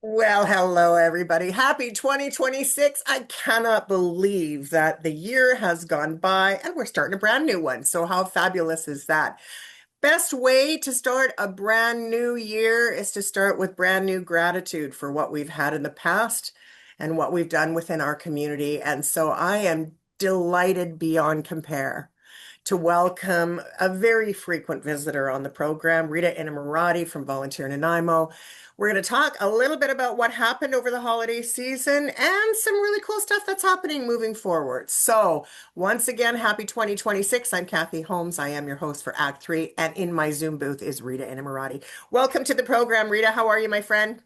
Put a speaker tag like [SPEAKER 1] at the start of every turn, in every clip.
[SPEAKER 1] Well, hello, everybody. Happy 2026. I cannot believe that the year has gone by and we're starting a brand new one. So, how fabulous is that? Best way to start a brand new year is to start with brand new gratitude for what we've had in the past and what we've done within our community. And so, I am delighted beyond compare to welcome a very frequent visitor on the program, Rita Inamorati from Volunteer Nanaimo. We're going to talk a little bit about what happened over the holiday season and some really cool stuff that's happening moving forward. So, once again, happy 2026. I'm Kathy Holmes. I am your host for Act 3, and in my Zoom booth is Rita Inamorati. Welcome to the program, Rita. How are you, my friend?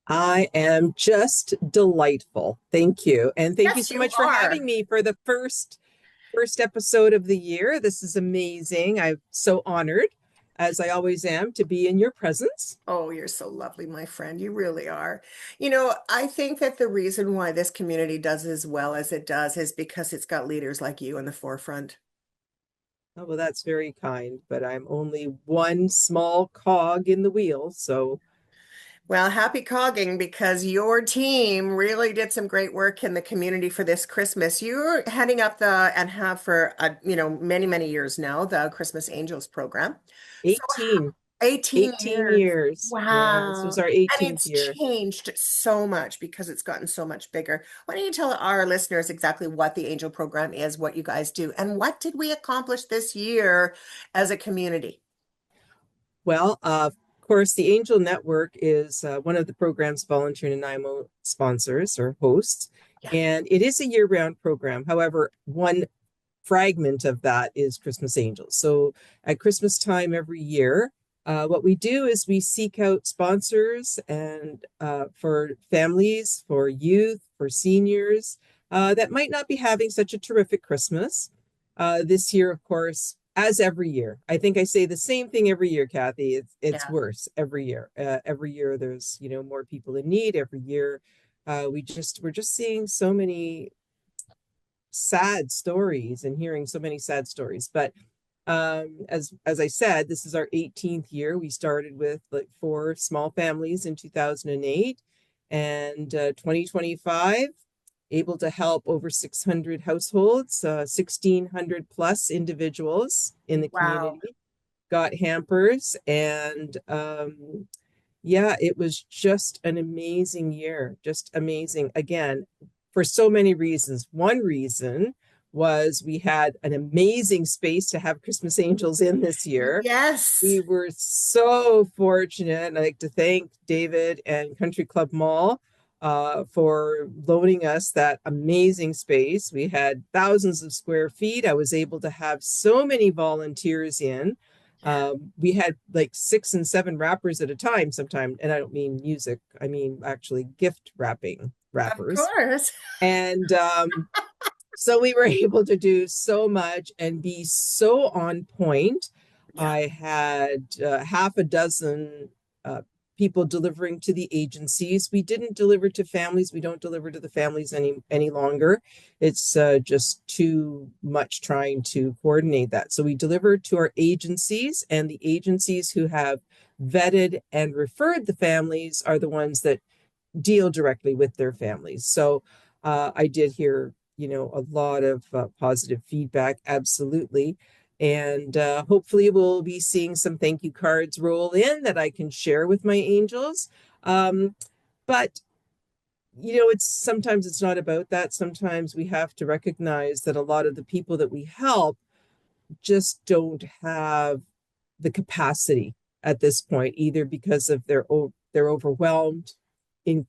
[SPEAKER 2] I am just delightful. Thank you. And thank you
[SPEAKER 1] Yes,
[SPEAKER 2] so
[SPEAKER 1] you
[SPEAKER 2] much for having
[SPEAKER 1] are.
[SPEAKER 2] me for the first episode of the year. This is amazing. I'm so honored, as I always am, to be in your presence.
[SPEAKER 1] Oh, you're so lovely, my friend. You really are. I think that the reason why this community does as well as it does is because it's got leaders like you in the forefront.
[SPEAKER 2] Oh, well, that's very kind, but I'm only one small cog in the wheel. So,
[SPEAKER 1] Well, happy cogging because your team really did some great work in the community for this Christmas. You're heading up and have for many, many years now, the Christmas Angels program. So
[SPEAKER 2] 18,
[SPEAKER 1] 18
[SPEAKER 2] 18
[SPEAKER 1] years.
[SPEAKER 2] years. Yeah, this was
[SPEAKER 1] Wow.
[SPEAKER 2] our
[SPEAKER 1] And
[SPEAKER 2] 18th
[SPEAKER 1] it's
[SPEAKER 2] year.
[SPEAKER 1] changed so much because it's gotten so much bigger. Why don't you tell our listeners exactly what the Angel program is, what you guys do, and what did we accomplish this year as a community?
[SPEAKER 2] Well, of course, the Angel Network is one of the program's Volunteer Nanaimo sponsors or hosts,
[SPEAKER 1] Yeah.
[SPEAKER 2] and it is a year-round program. However, one fragment of that is Christmas Angels. So at Christmas time every year, what we do is we seek out sponsors and for families, for youth, for seniors that might not be having such a terrific Christmas. This year, of course, as every year, I think I say the same thing every year, Kathy. It's
[SPEAKER 1] Yeah.
[SPEAKER 2] worse every year. Every year, there's more people in need. Every year, we're just seeing so many sad stories and hearing so many sad stories. But as I said, this is our 18th year. We started with like four small families in 2008, and 2025 able to help over 600 households, 1,600 plus individuals in the
[SPEAKER 1] Wow.
[SPEAKER 2] community got hampers, and yeah, it was just an amazing year, just amazing. Again, for so many reasons. One reason was we had an amazing space to have Christmas Angels in this year.
[SPEAKER 1] Yes.
[SPEAKER 2] We were so fortunate. And I'd like to thank David and Country Club Mall for loaning us that amazing space. We had thousands of square feet. I was able to have so many volunteers in.
[SPEAKER 1] Yeah.
[SPEAKER 2] We had like 6 and 7 wrappers at a time sometimes, and I don't mean music, I mean actually gift wrapping
[SPEAKER 1] Of
[SPEAKER 2] wrappers.
[SPEAKER 1] course.
[SPEAKER 2] And so we were able to do so much and be so on point.
[SPEAKER 1] Yeah.
[SPEAKER 2] I had half a dozen people delivering to the agencies. We didn't deliver to families. We don't deliver to the families any longer. It's just too much trying to coordinate that. So we deliver to our agencies, and the agencies who have vetted and referred the families are the ones that deal directly with their families. So I did hear, a lot of positive feedback, absolutely. And hopefully we'll be seeing some thank you cards roll in that I can share with my angels. But it's sometimes it's not about that. Sometimes we have to recognize that a lot of the people that we help just don't have the capacity at this point, either because of they're overwhelmed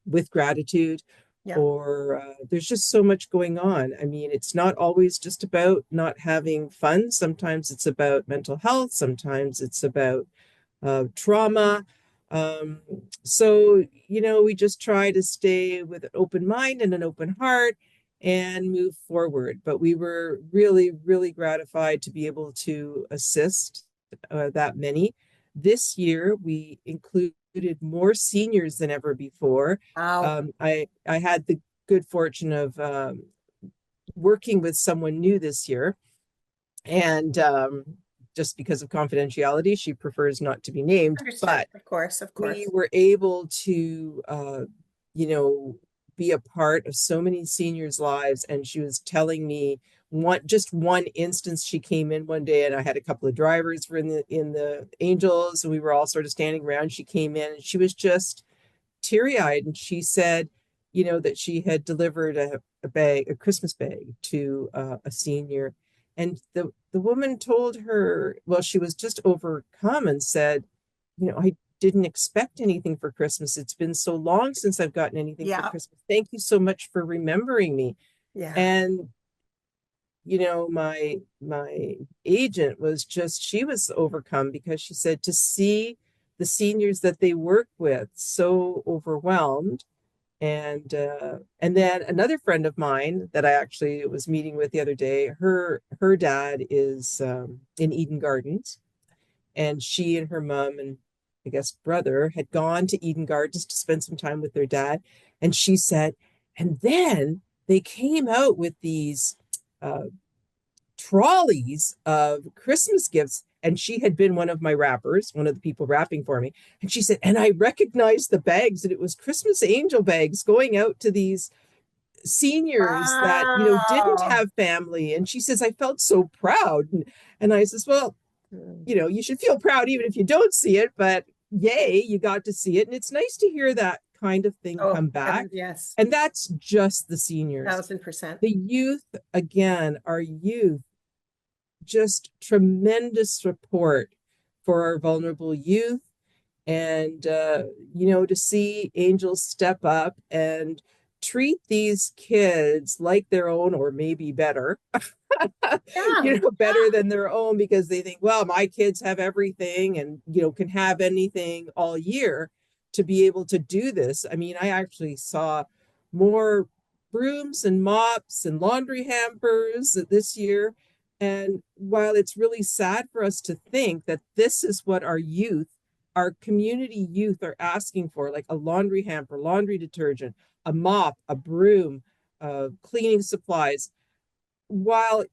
[SPEAKER 2] with gratitude,
[SPEAKER 1] Yeah.
[SPEAKER 2] or there's just so much going on. I mean, it's not always just about not having fun. Sometimes it's about mental health. Sometimes it's about trauma. Um, so, we just try to stay with an open mind and an open heart and move forward. But we were really, really gratified to be able to assist that many. This year, we included more seniors than ever before.
[SPEAKER 1] Wow.
[SPEAKER 2] I had the good fortune of working with someone new this year, and just because of confidentiality, she prefers not to be named,
[SPEAKER 1] Understood.
[SPEAKER 2] but
[SPEAKER 1] Of course, of
[SPEAKER 2] we
[SPEAKER 1] course.
[SPEAKER 2] were able to, you know, be a part of so many seniors' lives. And she was telling me just one instance. She came in one day, and I had a couple of drivers were in the Angels, and we were all sort of standing around. She came in, and she was just teary-eyed, and she said, that she had delivered a Christmas bag to a senior, and the woman told her, well, she was just overcome and said, I didn't expect anything for Christmas. It's been so long since I've gotten anything for
[SPEAKER 1] Yeah,
[SPEAKER 2] Christmas. Thank you so much for remembering me.
[SPEAKER 1] yeah.
[SPEAKER 2] And my agent was just, she was overcome because she said to see the seniors that they work with so overwhelmed. And then another friend of mine that I actually was meeting with the other day, her dad is in Eden Gardens, and she and her mom and I guess brother had gone to Eden Gardens to spend some time with their dad. And she said, and then they came out with these uh, trolleys of Christmas gifts. And she had been one of my wrappers, one of the people wrapping for me. And she said, and I recognized the bags, and it was Christmas angel bags going out to these seniors that, didn't
[SPEAKER 1] Wow.
[SPEAKER 2] have family. And she says, I felt so proud. And I says, well, you should feel proud even if you don't see it, but yay, you got to see it. And it's nice to hear that kind of thing
[SPEAKER 1] Oh,
[SPEAKER 2] come back.
[SPEAKER 1] yes,
[SPEAKER 2] And that's just the seniors.
[SPEAKER 1] 1000%.
[SPEAKER 2] The youth, again, our youth, just tremendous support for our vulnerable youth. And, to see Angels step up and treat these kids like their own, or maybe better,
[SPEAKER 1] Yeah,
[SPEAKER 2] better than their own, because they think, well, my kids have everything and, can have anything all year. To be able to do this, I mean, I actually saw more brooms and mops and laundry hampers this year. And while it's really sad for us to think that this is what our community youth are asking for, like a laundry hamper, laundry detergent, a mop, a broom, cleaning supplies, while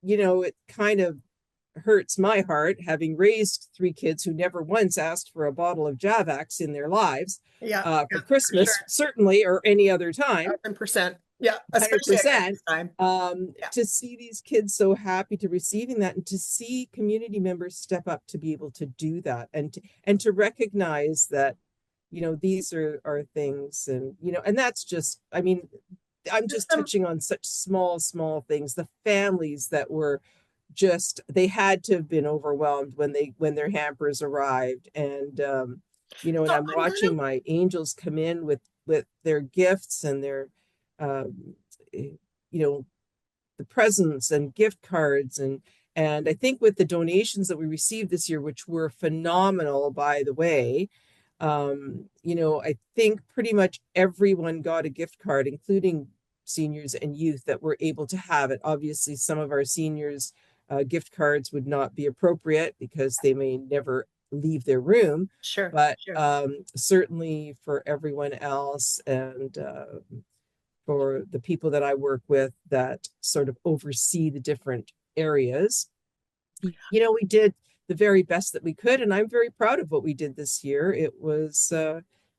[SPEAKER 2] it kind of hurts my heart, having raised three kids who never once asked for a bottle of Javax in their lives,
[SPEAKER 1] yeah,
[SPEAKER 2] for
[SPEAKER 1] yeah, for sure.
[SPEAKER 2] Christmas, certainly, or any other time,
[SPEAKER 1] 1000%. Yeah, especially at
[SPEAKER 2] 100%.
[SPEAKER 1] Christmas time. Yeah.
[SPEAKER 2] To see these kids so happy to receiving that, and to see community members step up to be able to do that, and to recognize that, these are things, and and that's just, I mean, I'm
[SPEAKER 1] Just
[SPEAKER 2] just
[SPEAKER 1] some,
[SPEAKER 2] touching on such small things. The families that were just, they had to have been overwhelmed when their hampers arrived. And and
[SPEAKER 1] so
[SPEAKER 2] I'm
[SPEAKER 1] I'm gonna
[SPEAKER 2] watching my angels come in with their gifts and their you know the presents and gift cards. And I think with the donations that we received this year, which were phenomenal, by the way, I think pretty much everyone got a gift card, including seniors and youth that were able to have it. Obviously, some of our seniors, gift cards would not be appropriate because they may never leave their room,
[SPEAKER 1] sure,
[SPEAKER 2] but
[SPEAKER 1] sure.
[SPEAKER 2] certainly for everyone else, and for the people that I work with that sort of oversee the different areas, we did the very best that we could, and I'm very proud of what we did this year. It was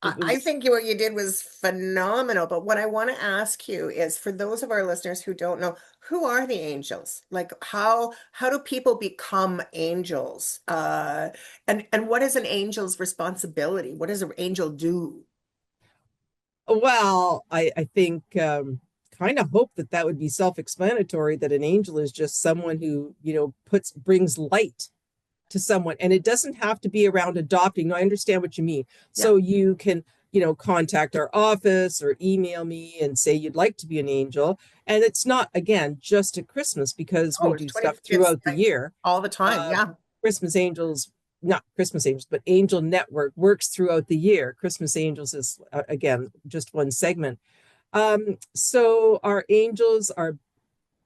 [SPEAKER 1] I
[SPEAKER 2] it
[SPEAKER 1] I
[SPEAKER 2] was
[SPEAKER 1] think what you did was phenomenal. But what I want to ask you is, for those of our listeners who don't know, who are the angels? Like, how do people become angels? And what is an angel's responsibility? What does an angel do?
[SPEAKER 2] well, I think, kind of hope that that would be self-explanatory, that an angel is just someone who, brings light to someone. And it doesn't have to be around adopting. No, I understand what you mean.
[SPEAKER 1] Yeah.
[SPEAKER 2] So you can, contact our office or email me and say you'd like to be an angel. And it's not, again, just at Christmas, because we
[SPEAKER 1] Oh, it's
[SPEAKER 2] do
[SPEAKER 1] 20,
[SPEAKER 2] stuff
[SPEAKER 1] it's
[SPEAKER 2] throughout the
[SPEAKER 1] like
[SPEAKER 2] year.
[SPEAKER 1] all the time.
[SPEAKER 2] Uh,
[SPEAKER 1] Yeah.
[SPEAKER 2] Christmas Angels, not Christmas Angels, but Angel Network works throughout the year. Christmas Angels is, again, just one segment. So our angels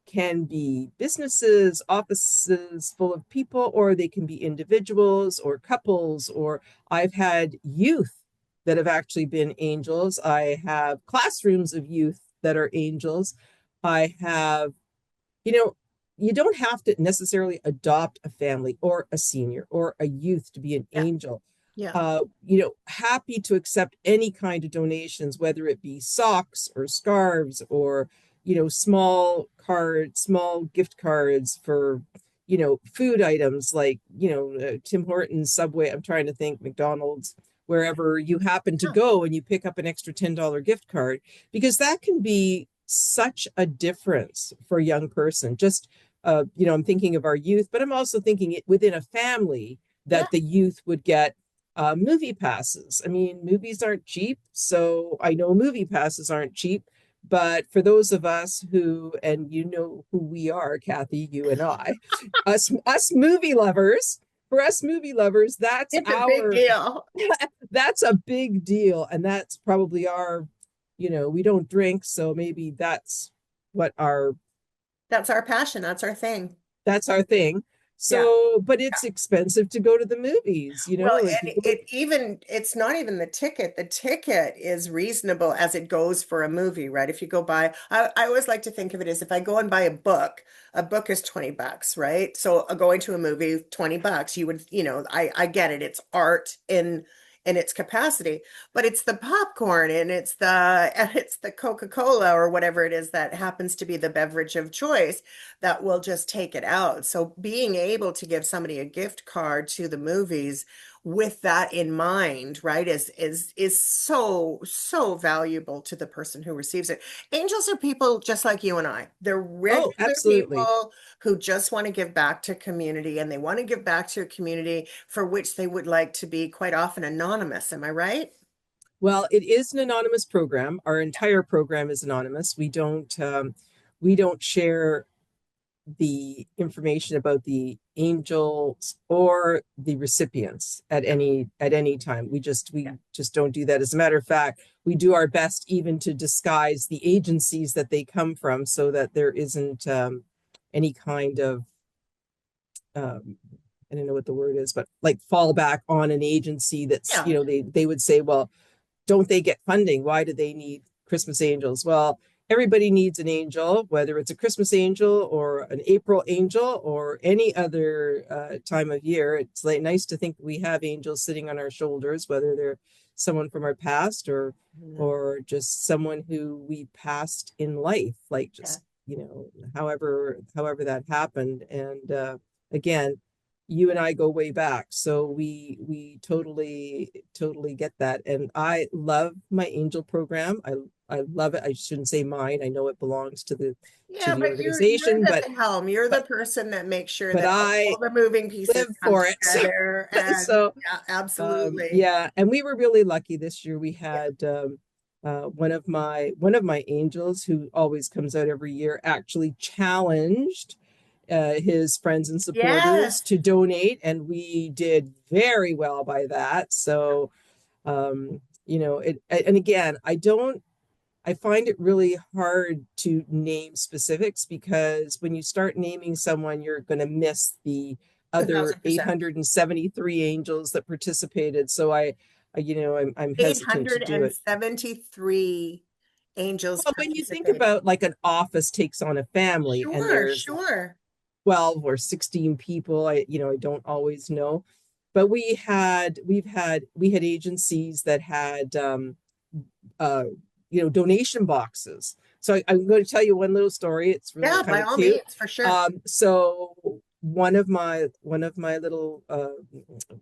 [SPEAKER 2] can be businesses, offices full of people, or they can be individuals or couples, or I've had youth that have actually been angels. I have classrooms of youth that are angels. I have, you know, you don't have to necessarily adopt a family or a senior or a youth to be an
[SPEAKER 1] Yeah.
[SPEAKER 2] angel.
[SPEAKER 1] Yeah.
[SPEAKER 2] Happy to accept any kind of donations, whether it be socks or scarves or, small gift cards for, food items like, Tim Hortons, Subway, I'm trying to think, McDonald's, wherever you happen to
[SPEAKER 1] Yeah.
[SPEAKER 2] go and you pick up an extra $10 gift card, because that can be such a difference for a young person. Just, I'm thinking of our youth, but I'm also thinking it within a family
[SPEAKER 1] Yeah.
[SPEAKER 2] that the youth would get movie passes. I mean, movies aren't cheap, so I know movie passes aren't cheap. But for those of us who, and you know who we are, Kathy, you and I, us movie lovers, for us movie lovers,
[SPEAKER 1] It's a big deal.
[SPEAKER 2] that's a big deal, and that's probably our, we don't drink, so maybe what our
[SPEAKER 1] That's our passion. That's our thing.
[SPEAKER 2] that's our thing.
[SPEAKER 1] Yeah.
[SPEAKER 2] So, but it's expensive to go to the movies,
[SPEAKER 1] Well,
[SPEAKER 2] like
[SPEAKER 1] and
[SPEAKER 2] you go.
[SPEAKER 1] it's not even the ticket. The ticket is reasonable as it goes for a movie, right? If you go buy, I always like to think of it as if I go and buy a book is $20, right? So going to a movie, $20, you would, I get it. It's art in its capacity, but it's the popcorn and it's the Coca-Cola or whatever it is that happens to be the beverage of choice that will just take it out. So being able to give somebody a gift card to the movies with that in mind, right, is so valuable to the person who receives it. Angels are people just like you and I. They're
[SPEAKER 2] Oh,
[SPEAKER 1] regular
[SPEAKER 2] absolutely.
[SPEAKER 1] people who just want to give back to community, and they want to give back to a community for which they would like to be quite often anonymous. Am I right?
[SPEAKER 2] Well, it is an anonymous program. Our entire program is anonymous. We don't share the information about the angels or the recipients at any time. We just we
[SPEAKER 1] Yeah.
[SPEAKER 2] just don't do that. As a matter of fact, we do our best even to disguise the agencies that they come from so that there isn't any kind of I don't know what the word is, but like fallback on an agency that's,
[SPEAKER 1] Yeah.
[SPEAKER 2] they would say, well, don't they get funding? Why do they need Christmas angels? Well, everybody needs an angel, whether it's a Christmas angel or an April angel or any other time of year. It's like nice to think we have angels sitting on our shoulders, whether they're someone from our past or
[SPEAKER 1] Mhm.
[SPEAKER 2] or just someone who we passed in life, like
[SPEAKER 1] Yeah.
[SPEAKER 2] just however that happened. And again, you and I go way back, so we totally get that. And I love my angel program. I love it. I shouldn't say mine. I know it belongs to the to
[SPEAKER 1] Yeah,
[SPEAKER 2] the
[SPEAKER 1] but you're
[SPEAKER 2] organization,
[SPEAKER 1] at
[SPEAKER 2] but
[SPEAKER 1] the helm. You're the
[SPEAKER 2] but
[SPEAKER 1] person that makes sure
[SPEAKER 2] but
[SPEAKER 1] that
[SPEAKER 2] I
[SPEAKER 1] all the moving pieces
[SPEAKER 2] live
[SPEAKER 1] come
[SPEAKER 2] for it. So
[SPEAKER 1] together. And
[SPEAKER 2] so
[SPEAKER 1] yeah, absolutely.
[SPEAKER 2] yeah, and we were really lucky this year. We
[SPEAKER 1] Yeah.
[SPEAKER 2] had one of my angels who always comes out every year actually challenged his friends and supporters
[SPEAKER 1] Yes.
[SPEAKER 2] to donate, and we did very well by that. So, and again, I find it really hard to name specifics because when you start naming someone, you're going to miss the
[SPEAKER 1] A
[SPEAKER 2] other
[SPEAKER 1] thousand percent.
[SPEAKER 2] 873 angels that participated. So I'm hesitant to do it.
[SPEAKER 1] 873 angels
[SPEAKER 2] Well, when you think
[SPEAKER 1] participating.
[SPEAKER 2] about like an office takes on a family and
[SPEAKER 1] Sure,
[SPEAKER 2] there's
[SPEAKER 1] sure.
[SPEAKER 2] 12 or 16 people, I don't always know, but we had agencies that had uh donation boxes. So I'm going to tell you one little story. It's really
[SPEAKER 1] Yeah,
[SPEAKER 2] kind
[SPEAKER 1] by
[SPEAKER 2] of
[SPEAKER 1] all
[SPEAKER 2] cute.
[SPEAKER 1] means, for sure.
[SPEAKER 2] So one of my little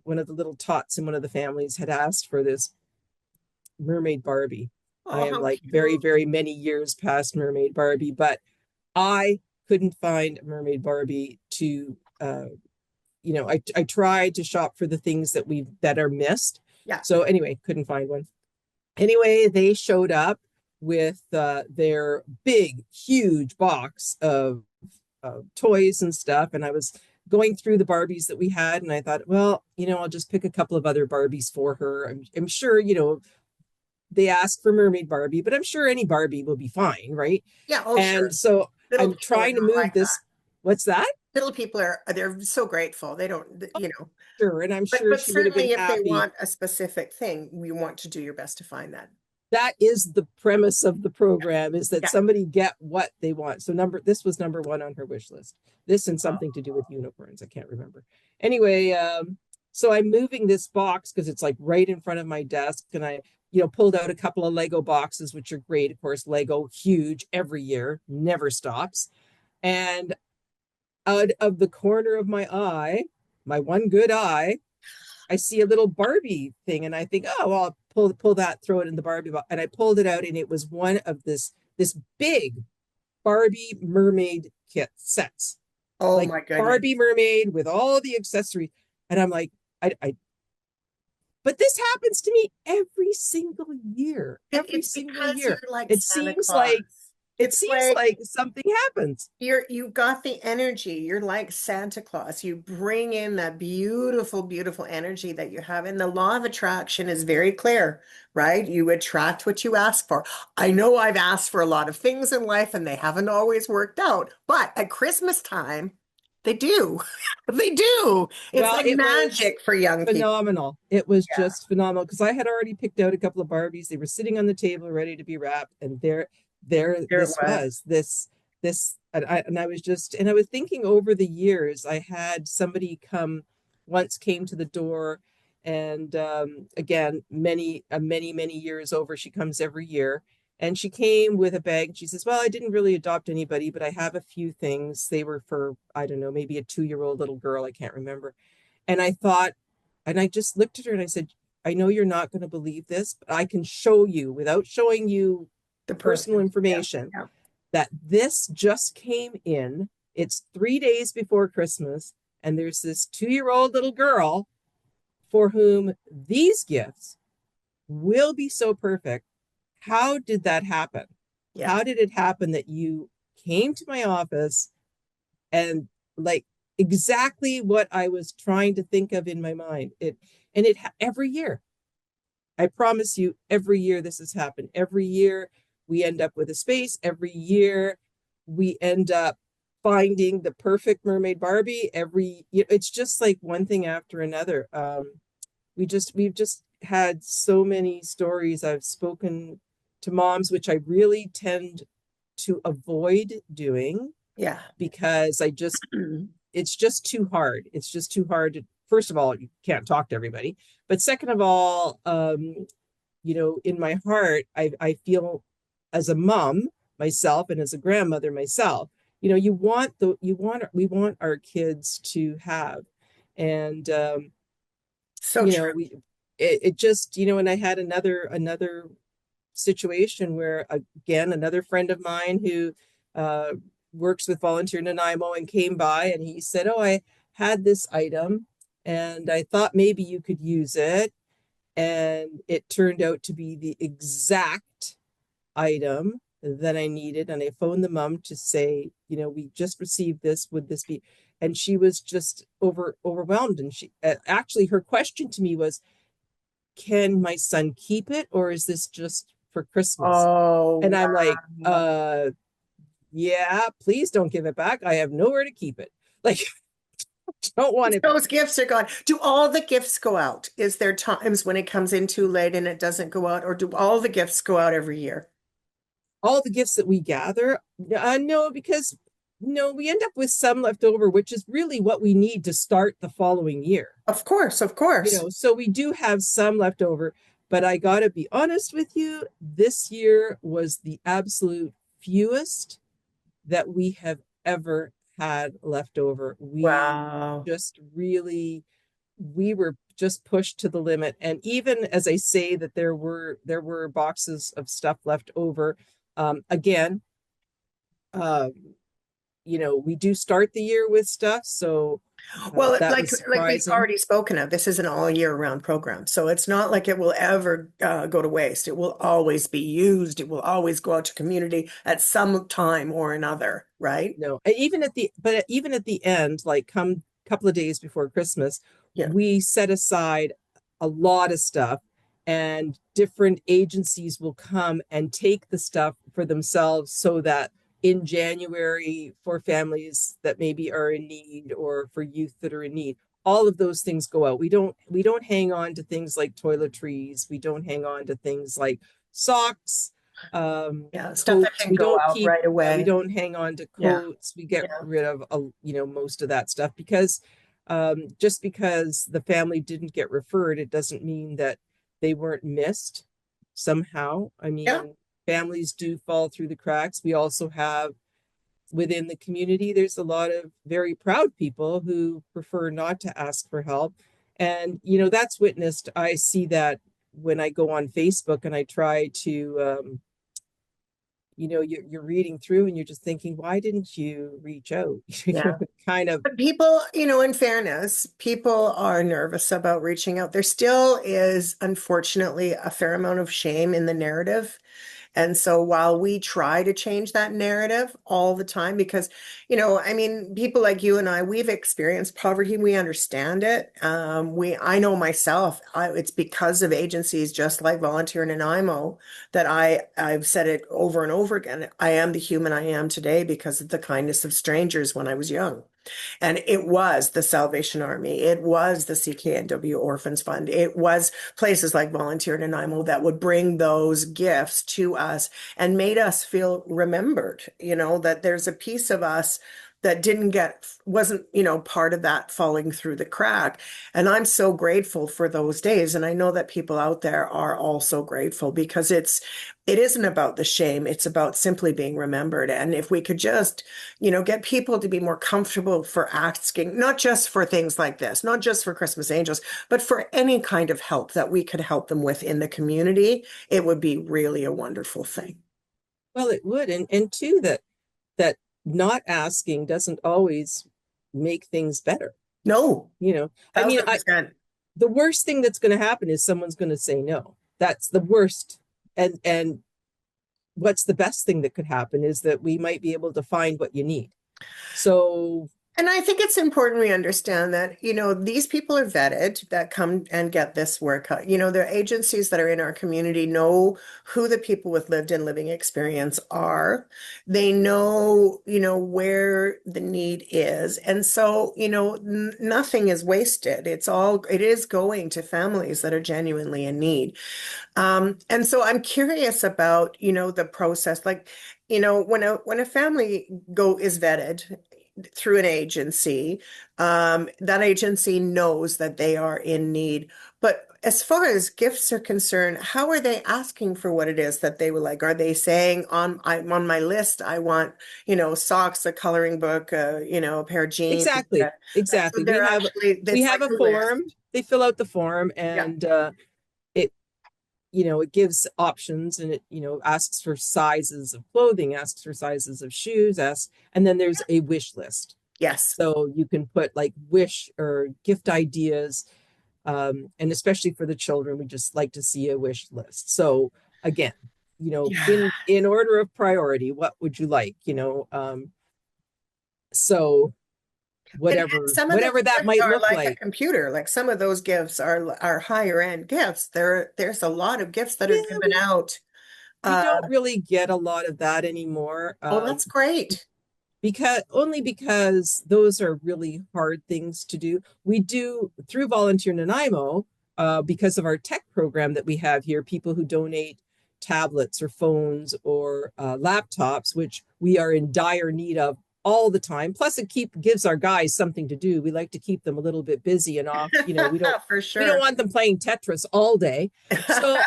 [SPEAKER 2] one of the little tots in one of the families had asked for this mermaid Barbie. I
[SPEAKER 1] Oh,
[SPEAKER 2] am
[SPEAKER 1] how
[SPEAKER 2] like very,
[SPEAKER 1] cute.
[SPEAKER 2] very many years past mermaid Barbie, but I couldn't find a mermaid Barbie to I tried to shop for the things that are missed.
[SPEAKER 1] Yeah.
[SPEAKER 2] So anyway, couldn't find one. Anyway, they showed up with their big, huge box of toys and stuff. And I was going through the Barbies that we had, and I thought, well, I'll just pick a couple of other Barbies for her. I'm sure, they asked for Mermaid Barbie, but I'm sure any Barbie will be fine, right?
[SPEAKER 1] Yeah, oh,
[SPEAKER 2] And
[SPEAKER 1] sure.
[SPEAKER 2] so
[SPEAKER 1] Little
[SPEAKER 2] I'm
[SPEAKER 1] people are
[SPEAKER 2] trying to
[SPEAKER 1] not
[SPEAKER 2] move
[SPEAKER 1] like that.
[SPEAKER 2] this. What's that?
[SPEAKER 1] Little people they're so grateful. They don't.
[SPEAKER 2] Sure. And I'm
[SPEAKER 1] But
[SPEAKER 2] sure she would have been
[SPEAKER 1] certainly if they
[SPEAKER 2] happy.
[SPEAKER 1] want a specific thing, we want to do your best to find that.
[SPEAKER 2] that is the premise of the program, is that
[SPEAKER 1] Yeah.
[SPEAKER 2] somebody get what they want. So this was number one on her wish list. This and something to do with unicorns. I can't remember. Anyway, so I'm moving this box because it's like right in front of my desk, and I, pulled out a couple of Lego boxes, which are great. Of course, Lego, huge every year, never stops. And out of the corner of my eye, my one good eye, I see a little Barbie thing, and I think, oh, well, I'll pull that, throw it in the Barbie box. And I pulled it out, and it was one of this big Barbie mermaid kit sets,
[SPEAKER 1] Oh
[SPEAKER 2] like
[SPEAKER 1] my goodness.
[SPEAKER 2] Barbie mermaid with all the accessories. And I'm like, I but this happens to me every single year. Every
[SPEAKER 1] It's
[SPEAKER 2] single
[SPEAKER 1] because you're
[SPEAKER 2] year.
[SPEAKER 1] like
[SPEAKER 2] It
[SPEAKER 1] Santa
[SPEAKER 2] seems
[SPEAKER 1] Claus.
[SPEAKER 2] like it
[SPEAKER 1] It's
[SPEAKER 2] seems
[SPEAKER 1] like
[SPEAKER 2] like something happens.
[SPEAKER 1] you got the energy. You're like Santa Claus. You bring in that beautiful, beautiful energy that you have. And the law of attraction is very clear, right? You attract what you ask for. I know I've asked for a lot of things in life and they haven't always worked out, but at Christmas time, they do. They do. It's
[SPEAKER 2] Well,
[SPEAKER 1] like
[SPEAKER 2] it was
[SPEAKER 1] magic for young people.
[SPEAKER 2] phenomenal. It was
[SPEAKER 1] Yeah.
[SPEAKER 2] just phenomenal because I had already picked out a couple of Barbies. They were sitting on the table ready to be wrapped, and there
[SPEAKER 1] Here it
[SPEAKER 2] this
[SPEAKER 1] was.
[SPEAKER 2] was this and I was just, and I was thinking over the years. I had somebody came to the door, and again, many years over, she comes every year. And she came with a bag, and she says, well, I didn't really adopt anybody, but I have a few things. They were for, I don't know, maybe a 2-year-old little girl. I can't remember. And I thought, and I just looked at her and I said, I know you're not going to believe this, but I can show you without showing you
[SPEAKER 1] The
[SPEAKER 2] personal
[SPEAKER 1] person. Yeah.
[SPEAKER 2] information
[SPEAKER 1] Yeah.
[SPEAKER 2] that this just came in. It's 3 days before Christmas. And there's this 2-year-old little girl for whom these gifts will be so perfect. How did that happen?
[SPEAKER 1] Yeah.
[SPEAKER 2] How did it happen that you came to my office and, like, exactly what I was trying to think of in my mind? Every year, I promise you, every year this has happened. Every year we end up with a space. Every year we end up finding the perfect mermaid Barbie. It's just like one thing after another. We've just had so many stories. I've spoken to moms, which I really tend to avoid doing
[SPEAKER 1] Yeah.
[SPEAKER 2] because it's just too hard. It's just too hard to, first of all, you can't talk to everybody. But second of all, in my heart, I feel, as a mom myself and as a grandmother myself, we want our kids to have. And
[SPEAKER 1] So true.
[SPEAKER 2] it just, and I had another situation where, again, another friend of mine who uh, works with Volunteer Nanaimo and came by, and he said, oh, I had this item and I thought maybe you could use it. And it turned out to be the exact item that I needed. And I phoned the mom to say, we just received this. Would this be? And she was just overwhelmed. And she actually, her question to me was, can my son keep it, or is this just for Christmas?
[SPEAKER 1] Oh,
[SPEAKER 2] And I'm like,
[SPEAKER 1] wow.
[SPEAKER 2] yeah, please don't give it back. I have nowhere to keep it. Like, don't want it back.
[SPEAKER 1] Those gifts are gone. Do all the gifts go out? Is there times when it comes in too late and it doesn't go out, or do all the gifts go out every year?
[SPEAKER 2] All the gifts that we gather, no, because no, we end up with some left over, which is really what we need to start the following year.
[SPEAKER 1] Of course, of course.
[SPEAKER 2] So we do have some left over, but I gotta be honest with you, this year was the absolute fewest that we have ever had left over.
[SPEAKER 1] Wow.
[SPEAKER 2] We were just pushed to the limit. And even as I say that there were boxes of stuff left over, again, we do start the year with stuff, so
[SPEAKER 1] Well,
[SPEAKER 2] that
[SPEAKER 1] like
[SPEAKER 2] was
[SPEAKER 1] we've
[SPEAKER 2] surprising.
[SPEAKER 1] already spoken of, this is an all year round program. So it's not like it will ever go to waste. It will always be used. It will always go out to community at some time or another, right?
[SPEAKER 2] No, even at the end, like, come couple of days before Christmas,
[SPEAKER 1] Yeah.
[SPEAKER 2] we set aside a lot of stuff, and different agencies will come and take the stuff for themselves, so that in January, for families that maybe are in need, or for youth that are in need, all of those things go out. We don't hang on to things like toiletries. We don't hang on to things like socks,
[SPEAKER 1] Yeah, stuff that
[SPEAKER 2] coats.
[SPEAKER 1] can go out right
[SPEAKER 2] We
[SPEAKER 1] away.
[SPEAKER 2] don't hang on to
[SPEAKER 1] Yeah,
[SPEAKER 2] coats. We get
[SPEAKER 1] yeah,
[SPEAKER 2] rid of, most of that stuff because just because the family didn't get referred, it doesn't mean that they weren't missed somehow. I
[SPEAKER 1] yeah.
[SPEAKER 2] mean, families do fall through the cracks. We also have within the community, there's a lot of very proud people who prefer not to ask for help. And, that's witnessed. I see that when I go on Facebook and I try to, you're reading through and you're just thinking, why didn't you reach out?
[SPEAKER 1] Yeah.
[SPEAKER 2] Kind of.
[SPEAKER 1] But people, in fairness, people are nervous about reaching out. There still is, unfortunately, a fair amount of shame in the narrative. And so while we try to change that narrative all the time, because, I mean, people like you and I, we've experienced poverty, we understand it. I know myself, it's because of agencies just like Volunteer in Nanaimo that I've said it over and over again. I am the human I am today because of the kindness of strangers when I was young. And it was the Salvation Army. It was the CKNW Orphans Fund. It was places like Volunteer in Nanaimo that would bring those gifts to us and made us feel remembered, that there's a piece of us that wasn't, part of that falling through the crack. And I'm so grateful for those days. And I know that people out there are also grateful because it isn't about the shame. It's about simply being remembered. And if we could just, get people to be more comfortable for asking, not just for things like this, not just for Christmas Angels, but for any kind of help that we could help them with in the community, it would be really a wonderful thing.
[SPEAKER 2] Well, it would. And two, that not asking doesn't always make things better.
[SPEAKER 1] No,
[SPEAKER 2] I mean,
[SPEAKER 1] 1,000%.
[SPEAKER 2] the worst thing that's going to happen is someone's going to say no. That's the worst. And what's the best thing that could happen is that we might be able to find what you need. So
[SPEAKER 1] And I think it's important we understand that, these people are vetted that come and get this work. The agencies that are in our community know who the people with lived and living experience are. They know, where the need is. And so, nothing is wasted. It is going to families that are genuinely in need. And so I'm curious about, the process, like, when a family is vetted through an agency, that agency knows that they are in need. But as far as gifts are concerned, how are they asking for what it is that they would like? Are they saying I'm on my list, I want, socks, a coloring book, a pair of jeans?
[SPEAKER 2] exactly,
[SPEAKER 1] So
[SPEAKER 2] exactly.
[SPEAKER 1] they're actually,
[SPEAKER 2] We
[SPEAKER 1] it's
[SPEAKER 2] have
[SPEAKER 1] like
[SPEAKER 2] a
[SPEAKER 1] a
[SPEAKER 2] form.
[SPEAKER 1] list.
[SPEAKER 2] They fill out the form
[SPEAKER 1] Yeah.
[SPEAKER 2] and it it gives options and it asks for sizes of clothing, asks for sizes of shoes, asks, and then there's a wish list.
[SPEAKER 1] Yes.
[SPEAKER 2] So you can put like wish or gift ideas, and especially for the children, we just like to see a wish list. So again,
[SPEAKER 1] Yeah.
[SPEAKER 2] in order of priority, what would you like? So
[SPEAKER 1] And some of those
[SPEAKER 2] whatever that
[SPEAKER 1] gifts
[SPEAKER 2] might
[SPEAKER 1] are
[SPEAKER 2] look
[SPEAKER 1] like a
[SPEAKER 2] like.
[SPEAKER 1] computer. Like some of those gifts are higher end gifts. There's a lot of gifts that are
[SPEAKER 2] Yeah,
[SPEAKER 1] given out.
[SPEAKER 2] we
[SPEAKER 1] Uh,
[SPEAKER 2] don't really get a lot of that anymore.
[SPEAKER 1] oh, that's great.
[SPEAKER 2] Because those are really hard things to do. We do through Volunteer Nanaimo, because of our tech program that we have here, people who donate tablets or phones or laptops, which we are in dire need of all the time. Plus, it gives our guys something to do. We like to keep them a little bit busy and off.
[SPEAKER 1] For
[SPEAKER 2] We don't
[SPEAKER 1] sure.
[SPEAKER 2] want them playing Tetris all day. So,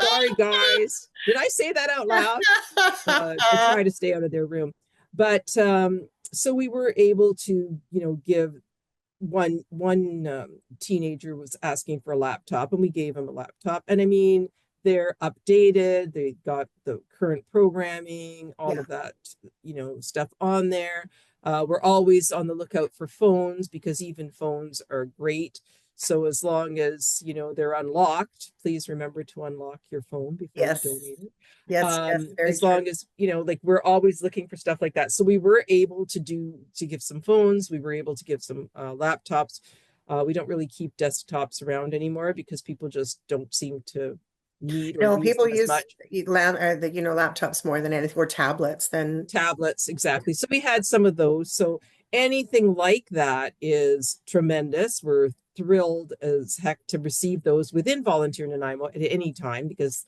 [SPEAKER 2] sorry guys, did I say that out loud? I try to stay out of their room. But so we were able to, give one teenager was asking for a laptop, and we gave him a laptop. And I mean, they're updated. They got the current programming, all
[SPEAKER 1] Yeah.
[SPEAKER 2] of that, stuff on there. We're always on the lookout for phones because even phones are great. So as long as they're unlocked, please remember to unlock your phone before you
[SPEAKER 1] Yes.
[SPEAKER 2] donate it.
[SPEAKER 1] Yes, yes, very
[SPEAKER 2] As
[SPEAKER 1] true.
[SPEAKER 2] long as like we're always looking for stuff like that. So we were able to give some phones. We were able to give some laptops. We don't really keep desktops around anymore because people just don't seem to need or
[SPEAKER 1] No,
[SPEAKER 2] use
[SPEAKER 1] people
[SPEAKER 2] them as
[SPEAKER 1] use
[SPEAKER 2] much.
[SPEAKER 1] laptops more than anything, or tablets than.
[SPEAKER 2] Tablets, exactly. So we had some of those. So anything like that is tremendous. We're thrilled as heck to receive those within Volunteer Nanaimo at any time because,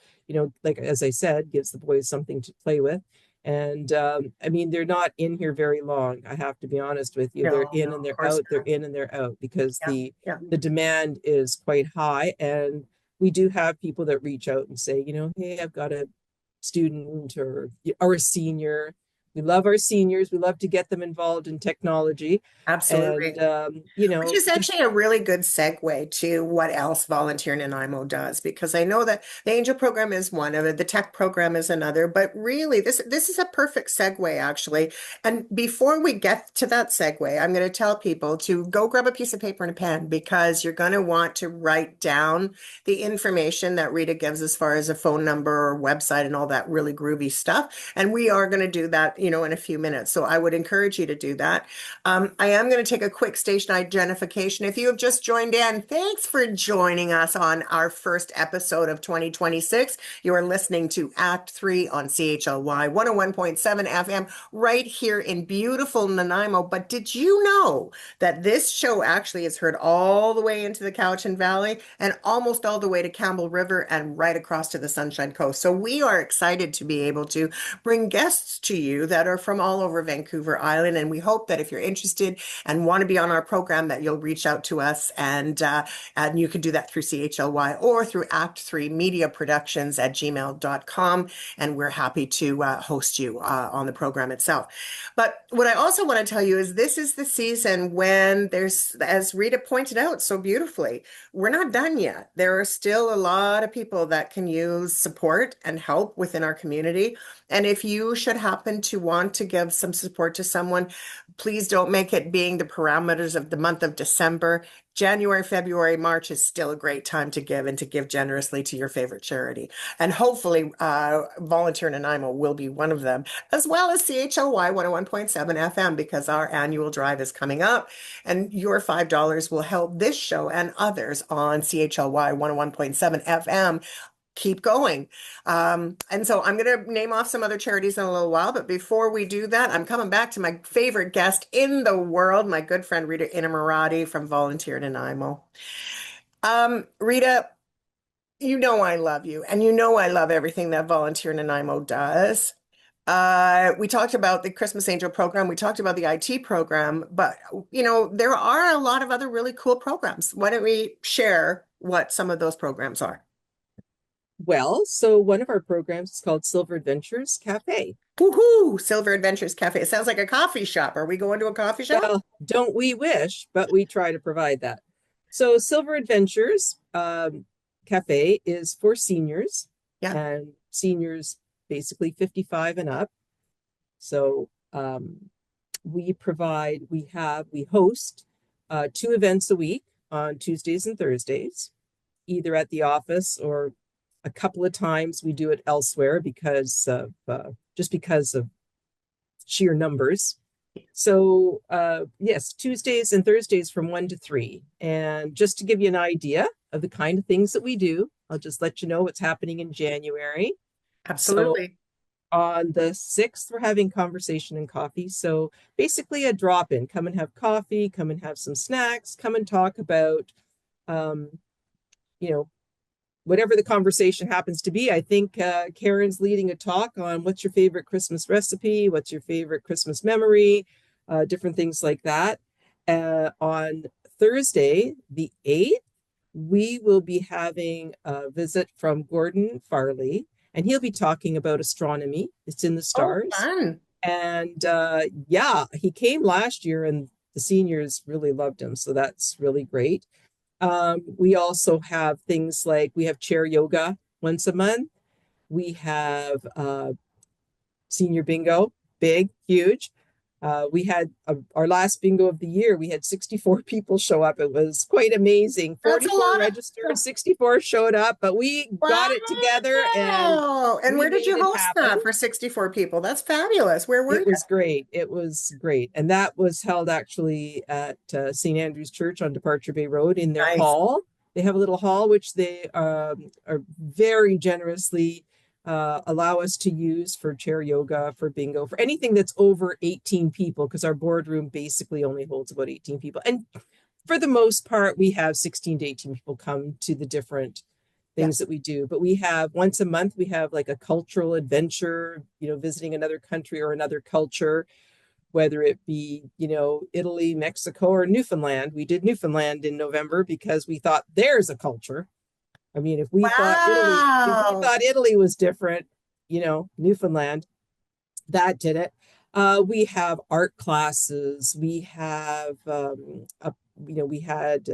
[SPEAKER 2] like as I said, gives the boys something to play with. And I mean, they're not in here very long. I have to be honest with you. They're
[SPEAKER 1] No,
[SPEAKER 2] in
[SPEAKER 1] no,
[SPEAKER 2] and
[SPEAKER 1] of
[SPEAKER 2] they're
[SPEAKER 1] course
[SPEAKER 2] out. They're
[SPEAKER 1] not.
[SPEAKER 2] in and they're out because
[SPEAKER 1] Yeah, yeah.
[SPEAKER 2] the demand is quite high. And we do have people that reach out and say, hey, I've got a student or a senior. We love our seniors. We love to get them involved in technology. And,
[SPEAKER 1] Absolutely. Which is
[SPEAKER 2] just
[SPEAKER 1] actually a really good segue to what else Volunteer Nanaimo does, because I know that the Angel program is one of it, the tech program is another, but really this is a perfect segue actually. And before we get to that segue, I'm going to tell people to go grab a piece of paper and a pen because you're going to want to write down the information that Rita gives as far as a phone number or website and all that really groovy stuff. And we are going to do that, in a few minutes. So I would encourage you to do that. I am going to take a quick station identification. If you have just joined in, thanks for joining us on our first episode of 2026. You are listening to Act 3 on CHLY 101.7 FM right here in beautiful Nanaimo. But did you know that this show actually is heard all the way into the Cowichan Valley and almost all the way to Campbell River and right across to the Sunshine Coast? So we are excited to be able to bring guests to you that are from all over Vancouver Island. And we hope that if you're interested and want to be on our program, that you'll reach out to us. And you can do that through CHLY or through Act 3 Media Productions at gmail.com. And we're happy to host you on the program itself. But what I also want to tell you is this is the season when there's, as Rita pointed out so beautifully, we're not done yet. There are still a lot of people that can use support and help within our community. And if you should happen to want to give some support to someone, please don't make it being the parameters of the month of December. January, February, March is still a great time to give and to give generously to your favorite charity. And hopefully, Volunteer Nanaimo will be one of them, as well as CHLY 101.7 FM, because our annual drive is coming up. And your $5 will help this show and others on CHLY 101.7 FM keep going. And so I'm going to name off some other charities in a little while. But before we do that, I'm coming back to my favorite guest in the world, my good friend Rita Inamorati from Volunteer Nanaimo. Rita, I love you, and I love everything that Volunteer Nanaimo does. We talked about the Christmas Angel program. We talked about the IT program, but there are a lot of other really cool programs. Why don't we share what some of those programs are?
[SPEAKER 2] Well, so one of our programs is called Silver Adventures Cafe.
[SPEAKER 1] Woohoo! Silver Adventures Cafe. It sounds like a coffee shop. Are we going to a coffee shop?
[SPEAKER 2] Well, don't we wish, but we try to provide that. So Silver Adventures Cafe is for seniors
[SPEAKER 1] Yeah.
[SPEAKER 2] and seniors basically 55 and up. So we host 2 events a week on Tuesdays and Thursdays, either at the office or a couple of times we do it elsewhere because of sheer numbers. So yes, Tuesdays and Thursdays from 1 to 3. And just to give you an idea of the kind of things that we do, I'll just let you know what's happening in January.
[SPEAKER 1] Absolutely.
[SPEAKER 2] So on the 6th, we're having conversation and coffee. So basically a drop-in, come and have coffee, come and have some snacks, come and talk about, whatever the conversation happens to be. I think Karen's leading a talk on what's your favorite Christmas recipe, what's your favorite Christmas memory, different things like that. On Thursday, the 8th, we will be having a visit from Gordon Farley, and he'll be talking about astronomy. It's in the stars.
[SPEAKER 1] Oh, fun.
[SPEAKER 2] And yeah, he came last year and the seniors really loved him. So that's really great. We also have things like we have chair yoga once a month. We have senior bingo, big, huge. We had our last bingo of the year. We had 64 people show up. It was quite amazing.
[SPEAKER 1] That's a
[SPEAKER 2] 44
[SPEAKER 1] lot.
[SPEAKER 2] registered, 64 showed up, but we got it together and
[SPEAKER 1] And where did you host
[SPEAKER 2] happen.
[SPEAKER 1] that for 64 people? That's fabulous. Where were
[SPEAKER 2] It was great. It was great. And that was held actually at St. Andrew's Church on Departure Bay Road in their hall. They have a little hall, which they are very generously allow us to use for chair yoga, for bingo, for anything that's over 18 people, because our boardroom basically only holds about 18 people. And for the most part, we have 16 to 18 people come to the different
[SPEAKER 1] Yeah.
[SPEAKER 2] things that we do. But we have once a month, we have like a cultural adventure, visiting another country or another culture, whether it be, Italy, Mexico, or Newfoundland. We did Newfoundland in November because we thought there's a culture. I mean, if we
[SPEAKER 1] Wow.
[SPEAKER 2] thought Italy was different, Newfoundland, that did it. We have art classes. We have, we had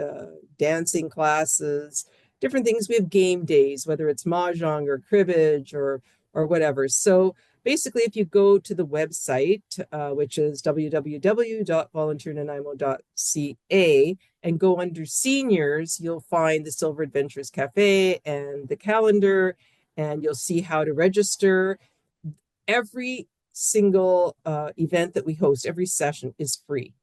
[SPEAKER 2] dancing classes, different things. We have game days, whether it's mahjong or cribbage or whatever. So basically, if you go to the website, which is www.volunteernanaimo.ca, and go under seniors, you'll find the Silver Adventures Cafe and the calendar, and you'll see how to register. Every single event that we host, every session is free.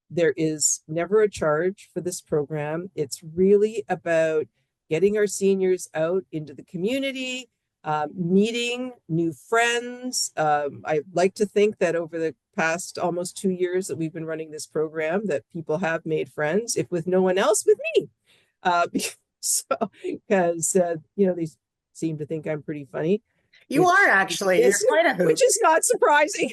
[SPEAKER 2] There is never a charge for this program. It's really about getting our seniors out into the community, meeting new friends. I like to think that over the past almost 2 years that we've been running this program, that people have made friends, if with no one else, with me. Because they seem to think I'm pretty funny.
[SPEAKER 1] You are actually. You're quite a hoot.
[SPEAKER 2] Which is not surprising.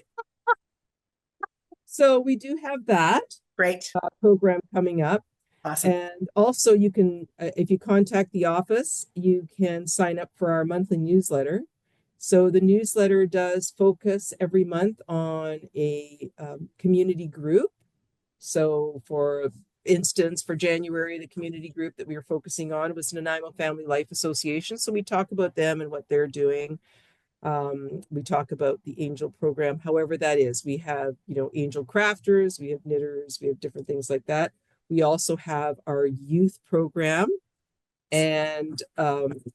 [SPEAKER 2] So we do have that
[SPEAKER 1] Great.
[SPEAKER 2] program coming up.
[SPEAKER 1] Awesome.
[SPEAKER 2] And also you can, if you contact the office, you can sign up for our monthly newsletter. So the newsletter does focus every month on a community group. So for instance, for January, the community group that we were focusing on was Nanaimo Family Life Association. So we talk about them and what they're doing. We talk about the Angel program, however that is. We have, Angel crafters, we have knitters, we have different things like that. We also have our youth program. And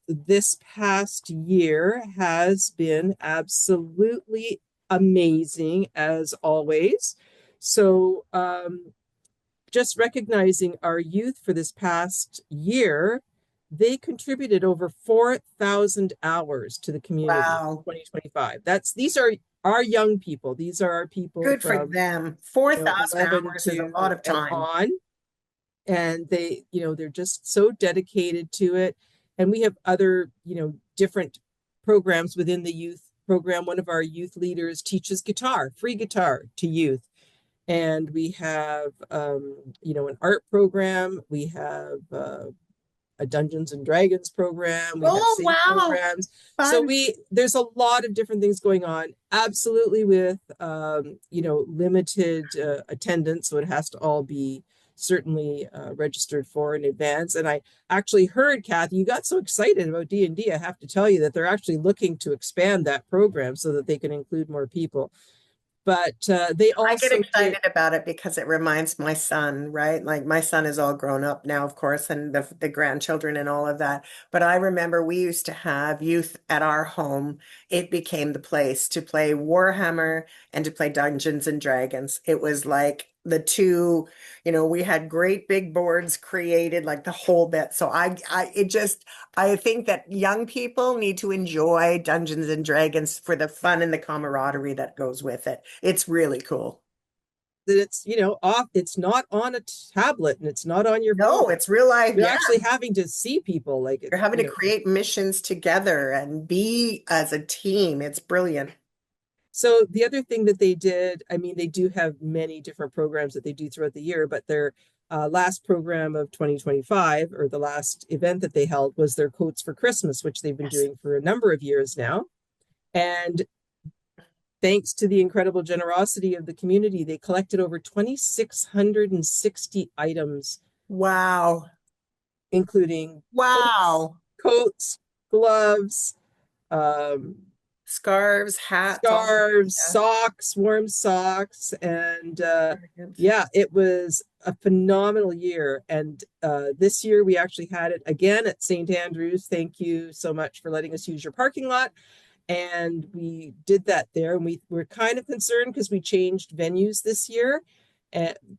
[SPEAKER 2] this past year has been absolutely amazing, as always. So just recognizing our youth for this past year, they contributed over 4,000 hours to the community in
[SPEAKER 1] Wow.
[SPEAKER 2] 2025. These are our young people. These are our people
[SPEAKER 1] Good for
[SPEAKER 2] from
[SPEAKER 1] them. 4,000
[SPEAKER 2] 11
[SPEAKER 1] hours is a lot
[SPEAKER 2] to
[SPEAKER 1] of
[SPEAKER 2] and
[SPEAKER 1] time.
[SPEAKER 2] on. And they, they're just so dedicated to it. And we have other, different programs within the youth program. One of our youth leaders teaches guitar, free guitar to youth. And we have, an art program. We have a Dungeons and Dragons program. We have
[SPEAKER 1] Oh,
[SPEAKER 2] singing
[SPEAKER 1] wow.
[SPEAKER 2] programs. So
[SPEAKER 1] Fun.
[SPEAKER 2] there's a lot of different things going on. Absolutely, with limited attendance, so it has to all be certainly registered for in advance. And I actually heard, Kathy, you got so excited about D&D. I have to tell you that they're actually looking to expand that program so that they can include more people. But they
[SPEAKER 1] I get
[SPEAKER 2] also
[SPEAKER 1] excited about it because it reminds my son, right? Like my son is all grown up now, of course, and the grandchildren and all of that. But I remember we used to have youth at our home. It became the place to play Warhammer and to play Dungeons and Dragons. It was like the two, we had great big boards created, like the whole bit. So I think that young people need to enjoy Dungeons and Dragons for the fun and the camaraderie that goes with it. It's really cool.
[SPEAKER 2] that it's off, it's not on a tablet and it's not on your
[SPEAKER 1] No,
[SPEAKER 2] phone.
[SPEAKER 1] it's real life.
[SPEAKER 2] You're
[SPEAKER 1] Yeah.
[SPEAKER 2] actually having to see people, like
[SPEAKER 1] You're having to create missions together and be as a team. It's brilliant.
[SPEAKER 2] So the other thing that they did, I mean, they do have many different programs that they do throughout the year, but their last program of 2025, or the last event that they held, was their Coats for Christmas, which they've been
[SPEAKER 1] Yes.
[SPEAKER 2] doing for a number of years now. And thanks to the incredible generosity of the community, they collected over 2,660 items,
[SPEAKER 1] Wow.
[SPEAKER 2] including
[SPEAKER 1] Wow.
[SPEAKER 2] coats, gloves, um,
[SPEAKER 1] Scarves, hats, all the
[SPEAKER 2] scarves,
[SPEAKER 1] yeah.
[SPEAKER 2] socks, warm socks, and
[SPEAKER 1] Brilliant.
[SPEAKER 2] yeah, it was a phenomenal year. And this year we actually had it again at St. Andrews. Thank you so much for letting us use your parking lot. And we did that there, and we were kind of concerned because we changed venues this year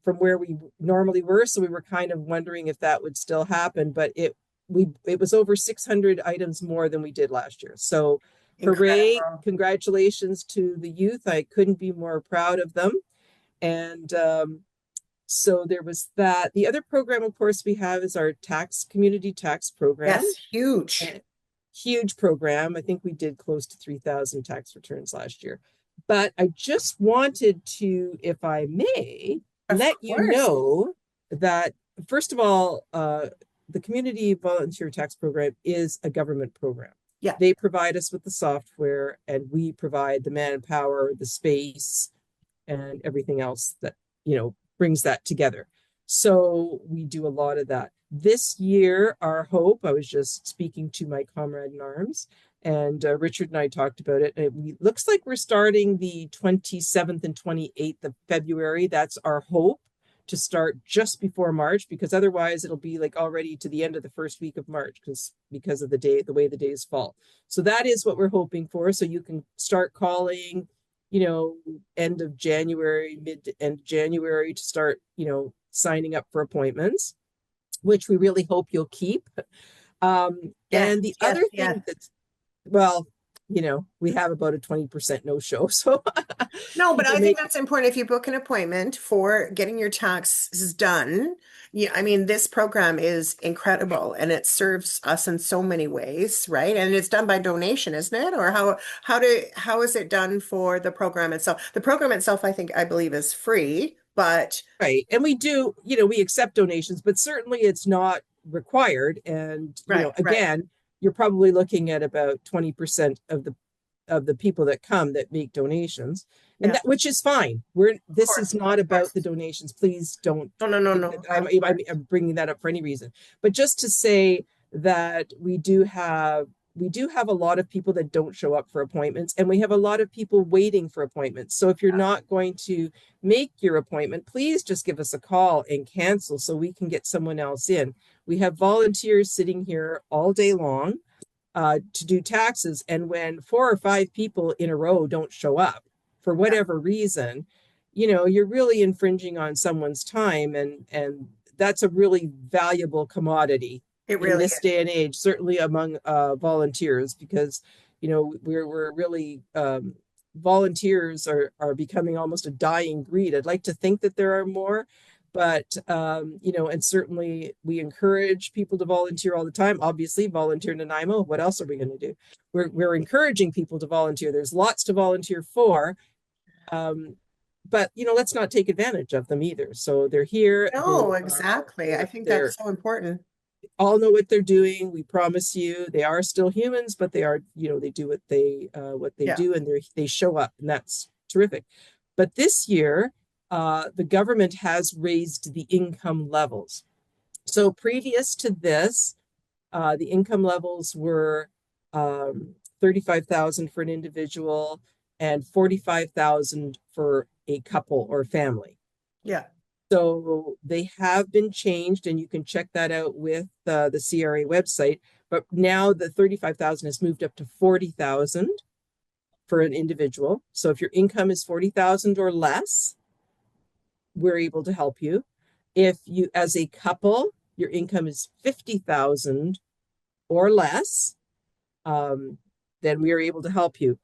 [SPEAKER 2] from where we normally were. So we were kind of wondering if that would still happen, but it was over 600 items more than we did last year. So hooray,
[SPEAKER 1] Incredible.
[SPEAKER 2] congratulations to the youth. I couldn't be more proud of them. And So there was that. The other program, of course, we have is our community tax program.
[SPEAKER 1] Yes, huge.
[SPEAKER 2] And huge program. I think we did close to 3,000 tax returns last year. But I just wanted to, if I may,
[SPEAKER 1] Of
[SPEAKER 2] let you
[SPEAKER 1] course.
[SPEAKER 2] know that, first of all, the Community Volunteer Tax Program is a government program.
[SPEAKER 1] Yeah.
[SPEAKER 2] They provide us with the software, and we provide the manpower, the space, and everything else that, brings that together. So we do a lot of that. This year, our hope, I was just speaking to my comrade in arms, and Richard and I talked about it. It looks like we're starting the 27th and 28th of February. That's our hope, to start just before March, because otherwise it'll be like already to the end of the first week of March because of the way the days fall. So that is what we're hoping for. So you can start calling, end of January, mid to end January, to start, signing up for appointments, which we really hope you'll keep.
[SPEAKER 1] Yes,
[SPEAKER 2] And the
[SPEAKER 1] yes,
[SPEAKER 2] other
[SPEAKER 1] yes.
[SPEAKER 2] thing that's, well, we have about a 20% no show. So
[SPEAKER 1] No, but
[SPEAKER 2] people
[SPEAKER 1] I think
[SPEAKER 2] make,
[SPEAKER 1] that's important if you book an appointment for getting your taxes done. Yeah, I mean, this program is incredible and it serves us in so many ways, right? And it's done by donation, isn't it? Or how is it done for the program itself? The program itself, I believe, is free, but
[SPEAKER 2] right. And we do, we accept donations, but certainly it's not required. And,
[SPEAKER 1] right, right.
[SPEAKER 2] again, you're probably looking at about 20% of the people that come that make donations, and
[SPEAKER 1] Yeah,
[SPEAKER 2] that, which is fine.
[SPEAKER 1] of
[SPEAKER 2] This is
[SPEAKER 1] course, of
[SPEAKER 2] not about the
[SPEAKER 1] course.
[SPEAKER 2] donations. Please don't
[SPEAKER 1] No, no, no,
[SPEAKER 2] think
[SPEAKER 1] no,
[SPEAKER 2] that
[SPEAKER 1] of course.
[SPEAKER 2] I'm bringing that up for any reason, but just to say that we do have a lot of people that don't show up for appointments, and we have a lot of people waiting for appointments. So if you're not going to make your appointment, please just give us a call and cancel so we can get someone else in. We have volunteers sitting here all day long to do taxes. And when 4 or 5 people in a row don't show up for
[SPEAKER 1] Yeah,
[SPEAKER 2] whatever reason, you're really infringing on someone's time, and that's a really valuable commodity
[SPEAKER 1] it
[SPEAKER 2] in
[SPEAKER 1] really
[SPEAKER 2] this
[SPEAKER 1] is.
[SPEAKER 2] day and age, certainly among volunteers, because we're really volunteers are becoming almost a dying breed. I'd like to think that there are more, but and certainly we encourage people to volunteer all the time. Obviously, volunteer Nanaimo. What else are we going to do? We're encouraging people to volunteer. There's lots to volunteer for, but let's not take advantage of them either. So they're here.
[SPEAKER 1] No, exactly. I think
[SPEAKER 2] They're
[SPEAKER 1] that's so important.
[SPEAKER 2] all know what they're doing. We promise you, they are still humans, but they are, they do what they
[SPEAKER 1] Yeah.
[SPEAKER 2] do, and they show up, and that's terrific. But this year, the government has raised the income levels. So previous to this, the income levels were 35,000 for an individual and 45,000 for a couple or family.
[SPEAKER 1] Yeah.
[SPEAKER 2] So they have been changed, and you can check that out with the CRA website. But now the 35,000 has moved up to 40,000 for an individual. So if your income is 40,000 or less, we're able to help you. If you, as a couple, your income is 50,000 or less, then we are able to help you.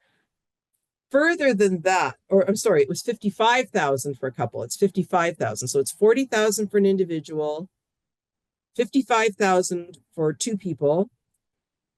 [SPEAKER 2] Further than that, or I'm sorry, it was 55,000 for a couple. It's 55,000. So it's 40,000 for an individual, 55,000 for 2 people.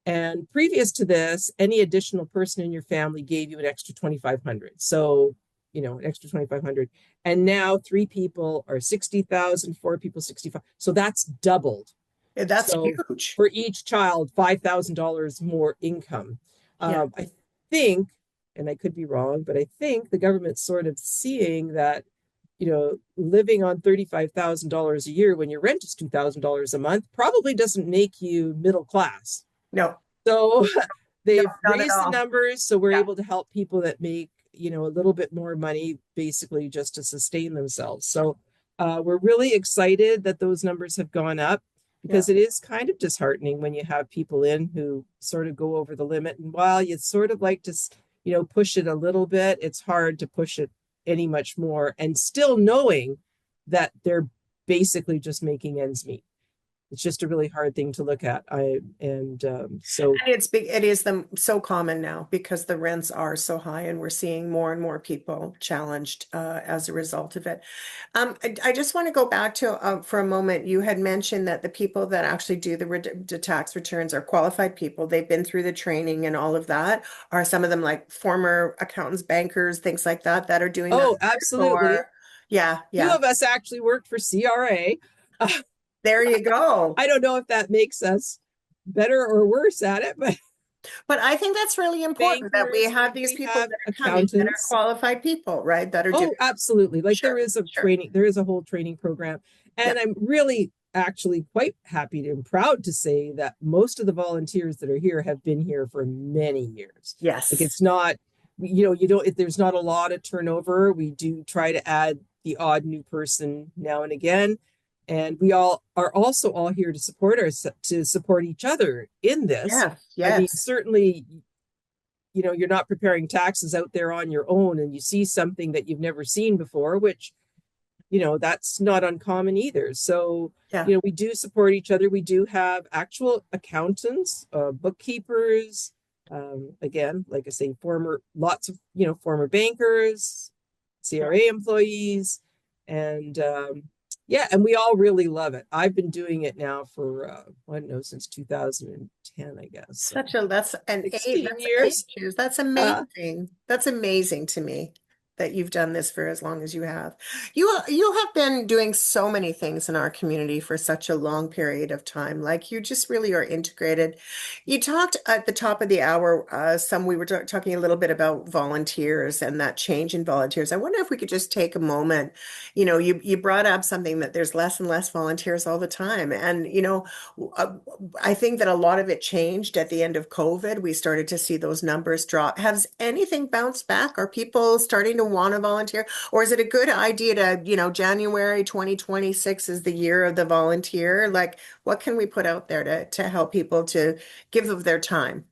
[SPEAKER 2] And previous to this, any additional person in your family gave you an extra 2,500. So, an extra 2,500. And now 3 people are 60,000, 4 people, 65. So that's doubled.
[SPEAKER 1] Yeah, that's
[SPEAKER 2] So
[SPEAKER 1] huge.
[SPEAKER 2] for each child, $5,000 more income.
[SPEAKER 1] Yeah.
[SPEAKER 2] I think, and I could be wrong, but I think the government's sort of seeing that, living on $35,000 a year when your rent is $2,000 a month probably doesn't make you middle class.
[SPEAKER 1] No,
[SPEAKER 2] So
[SPEAKER 1] no,
[SPEAKER 2] they've
[SPEAKER 1] not at
[SPEAKER 2] raised the
[SPEAKER 1] all.
[SPEAKER 2] numbers, so we're
[SPEAKER 1] Yeah.
[SPEAKER 2] able to help people that make, a little bit more money, basically just to sustain themselves. So we're really excited that those numbers have gone up,
[SPEAKER 1] Yeah.
[SPEAKER 2] because it is kind of disheartening when you have people in who sort of go over the limit. And while you'd sort of like to, push it a little bit, it's hard to push it any much more, and still knowing that they're basically just making ends meet. it's just a really hard thing to look at. So
[SPEAKER 1] And it's big, it is so common now because the rents are so high and we're seeing more and more people challenged as a result of it. I just want to go back to for a moment. You had mentioned that the people that actually do the tax returns are qualified people. They've been through the training and all of that. Are some of them like former accountants, bankers, things like that that are doing that
[SPEAKER 2] oh,
[SPEAKER 1] work?
[SPEAKER 2] absolutely.
[SPEAKER 1] Or yeah,
[SPEAKER 2] Two
[SPEAKER 1] yeah.
[SPEAKER 2] of us actually worked for CRA. Uh,
[SPEAKER 1] There you go.
[SPEAKER 2] I don't know if that makes us better or worse at it, but
[SPEAKER 1] But I think that's really important that we
[SPEAKER 2] bankers,
[SPEAKER 1] have these
[SPEAKER 2] we
[SPEAKER 1] people
[SPEAKER 2] have
[SPEAKER 1] that are coming that are
[SPEAKER 2] accountants.
[SPEAKER 1] qualified people, right? That are doing
[SPEAKER 2] Oh, absolutely. Like
[SPEAKER 1] sure, sure.
[SPEAKER 2] there is a whole training program.
[SPEAKER 1] Yeah.
[SPEAKER 2] And I'm really actually quite happy and proud to say that most of the volunteers that are here have been here for many years. Like
[SPEAKER 1] Yes.
[SPEAKER 2] it's not, you don't, there's not a lot of turnover. We do try to add the odd new person now and again. And we all are also all here to support each other in this.
[SPEAKER 1] Yes.
[SPEAKER 2] I mean,
[SPEAKER 1] Yes.
[SPEAKER 2] certainly you're not preparing taxes out there on your own and you see something that you've never seen before, which, that's not uncommon either. So,
[SPEAKER 1] Yeah.
[SPEAKER 2] we do support each other. We do have actual accountants, bookkeepers, again, like I say, lots of, former bankers,
[SPEAKER 1] Yeah.
[SPEAKER 2] CRA employees, and yeah, and we all really love it. I've been doing it now for I don't know, since 2010, I guess. So
[SPEAKER 1] That's an eight,
[SPEAKER 2] 16
[SPEAKER 1] that's
[SPEAKER 2] years.
[SPEAKER 1] ages. That's
[SPEAKER 2] Uh,
[SPEAKER 1] amazing. That's amazing to me that you've done this for as long as you have. You have been doing so many things in our community for such a long period of time. Like you just really are integrated. You talked at the top of the hour, we were talking a little bit about volunteers and that change in volunteers. I wonder if we could just take a moment. You brought up something that there's less and less volunteers all the time. And, uh, I think that a lot of it changed at the end of COVID. We started to see those numbers drop. Has anything bounced back? Are people starting to want to volunteer? Or is it a good idea to, January 2026 is the year of the volunteer? Like, what can we put out there to help people to give of their time?